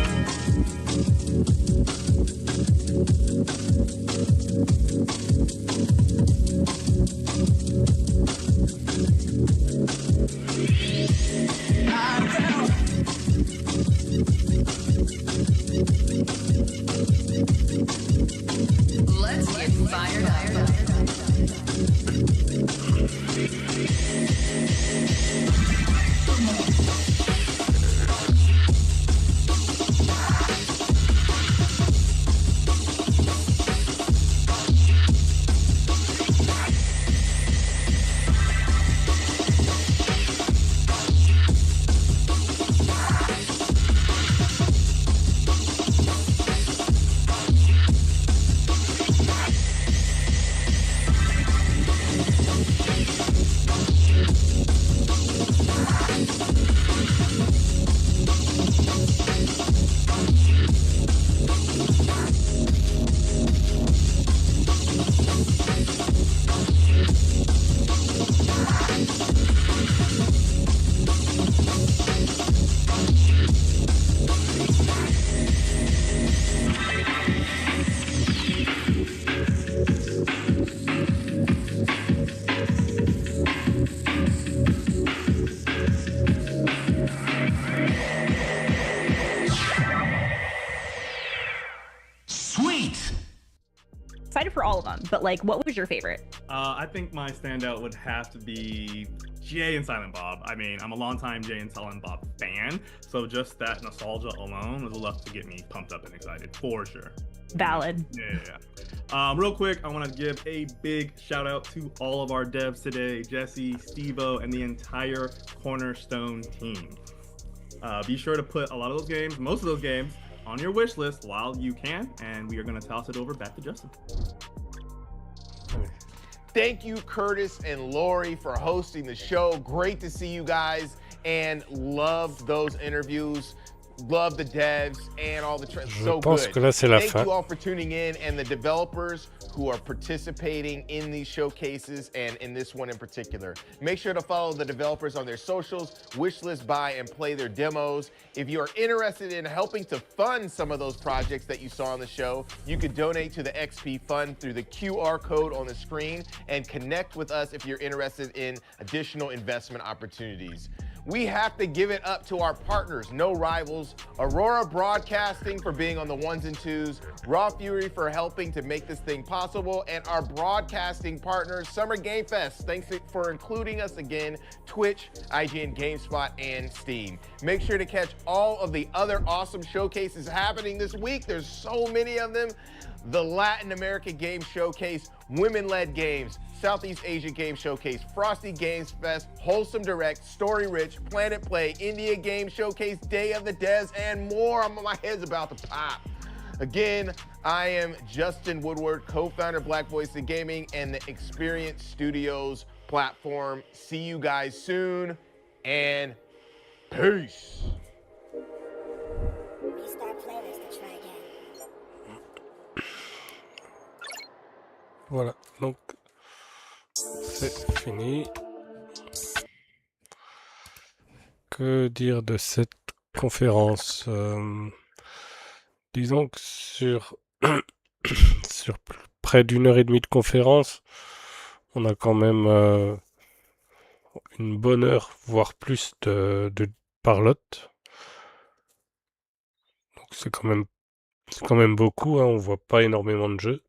Let's get fired up.
Excited for all of them, but like, what was your favorite?
I think my standout would have to be Jay and Silent Bob. I mean, I'm a longtime Jay and Silent Bob fan, so just that nostalgia alone was enough to get me pumped up and excited, for sure.
Valid.
Yeah. Real quick, I want to give a big shout out to all of our devs today, Jesse, Steve-O, and the entire Cornerstone team. Be sure to put a lot of those games, most of those games, on your wish list while you can, and we are going to toss it over back to Justin.
Thank you, Curtis and Lori, for hosting the show. Great to see you guys and loved those interviews. Love the devs and all the
Je
so
pense
good.
que là, c'est la
Thank
fin.
you all for tuning in and the developers who are participating in these showcases and in this one in particular. Make sure to follow the developers on their socials, wishlist, buy, and play their demos. If you are interested in helping to fund some of those projects that you saw on the show, you could donate to the XP Fund through the QR code on the screen and connect with us if you're interested in additional investment opportunities. We have to give it up to our partners, No Rivals, Aurora Broadcasting for being on the ones and twos, Raw Fury for helping to make this thing possible, and our broadcasting partners, Summer Game Fest. Thanks for including us again, Twitch, IGN, GameSpot, and Steam. Make sure to catch all of the other awesome showcases happening this week. There's so many of them. The Latin America Game Showcase, Women-Led Games, Southeast Asia Game Showcase, Frosty Games Fest, Wholesome Direct, Story Rich, Planet Play, India Game Showcase, Day of the Devs, and more. My head's about to pop. Again, I am Justin Woodward, co-founder of Black Voice in Gaming and the Experience Studios platform. See you guys soon, and peace.
Voilà, donc c'est fini. Que dire de cette conférence? Disons que sur près d'1 heure et demie de conférence, on a quand même une bonne heure, voire plus de parlotte. Donc c'est quand même beaucoup, hein, on voit pas énormément de jeux.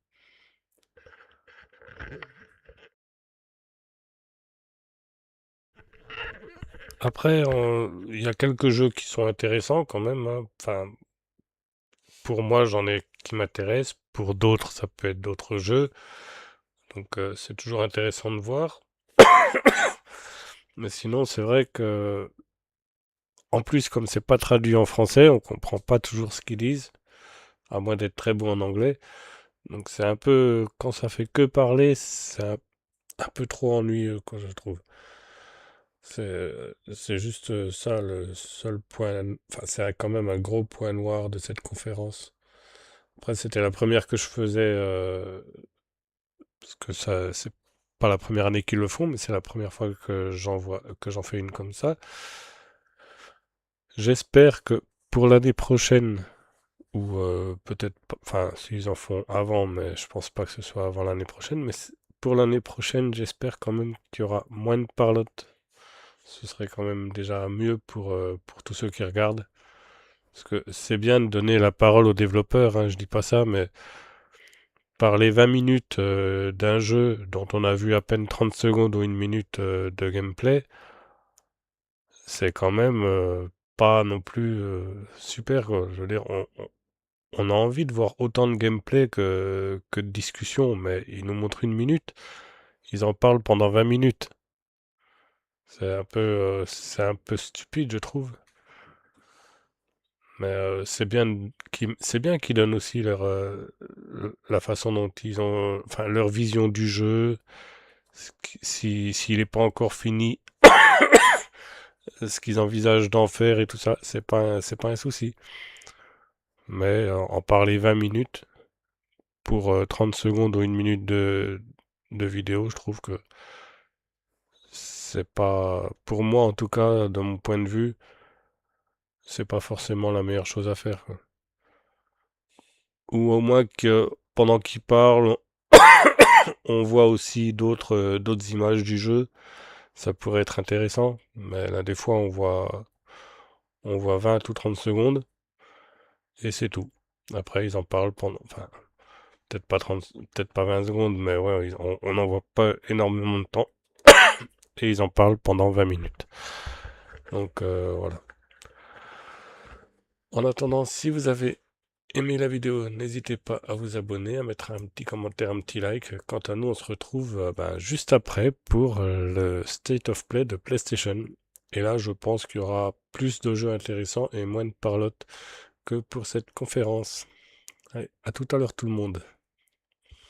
Après, il y a quelques jeux qui sont intéressants quand même, hein. Enfin, pour moi, j'en ai qui m'intéressent. Pour d'autres, ça peut être d'autres jeux. Donc, c'est toujours intéressant de voir. Mais sinon, c'est vrai que, en plus, comme c'est pas traduit en français, on comprend pas toujours ce qu'ils disent, à moins d'être très bon en anglais. Donc, c'est un peu, quand ça fait que parler, c'est un peu trop ennuyeux, quoi, je trouve. C'est juste ça le seul point. Enfin, c'est quand même un gros point noir de cette conférence. Après, c'était la première que je faisais, parce que ça, c'est pas la première année qu'ils le font, mais c'est la première fois que j'en fais une comme ça. J'espère que pour l'année prochaine, ou peut-être pas, enfin, s'ils en font avant, mais je pense pas que ce soit avant l'année prochaine, mais pour l'année prochaine, j'espère quand même qu'il y aura moins de parlotte. Ce serait quand même déjà mieux pour tous ceux qui regardent. Parce que c'est bien de donner la parole aux développeurs, hein, je dis pas ça, mais parler 20 minutes d'un jeu dont on a vu à peine 30 secondes ou 1 minute de gameplay, c'est quand même pas non plus super, quoi. Je veux dire, on a envie de voir autant de gameplay que de discussion, mais ils nous montrent 1 minute, ils en parlent pendant 20 minutes. C'est un peu stupide, je trouve. Mais c'est bien qu'ils donnent aussi la façon dont ils ont, enfin, leur vision du jeu, s'il n'est pas encore fini, ce qu'ils envisagent d'en faire et tout ça, c'est pas un souci. Mais en parler 20 minutes pour 30 secondes ou 1 minute de vidéo, je trouve que c'est pas, pour moi en tout cas, de mon point de vue, c'est pas forcément la meilleure chose à faire, quoi. Ou au moins que pendant qu'ils parlent, on voit aussi d'autres images du jeu. Ça pourrait être intéressant, mais là des fois on voit 20 ou 30 secondes et c'est tout. Après ils en parlent pendant, enfin peut-être pas 20 secondes, mais ouais, on n'en voit pas énormément de temps et ils en parlent pendant 20 minutes. Donc voilà. En attendant, si vous avez aimé la vidéo, n'hésitez pas à vous abonner, à mettre un petit commentaire, un petit like. Quant à nous, on se retrouve juste après pour le State of Play de PlayStation. Et là, je pense qu'il y aura plus de jeux intéressants et moins de parlotte que pour cette conférence. Allez, à tout à l'heure tout le monde.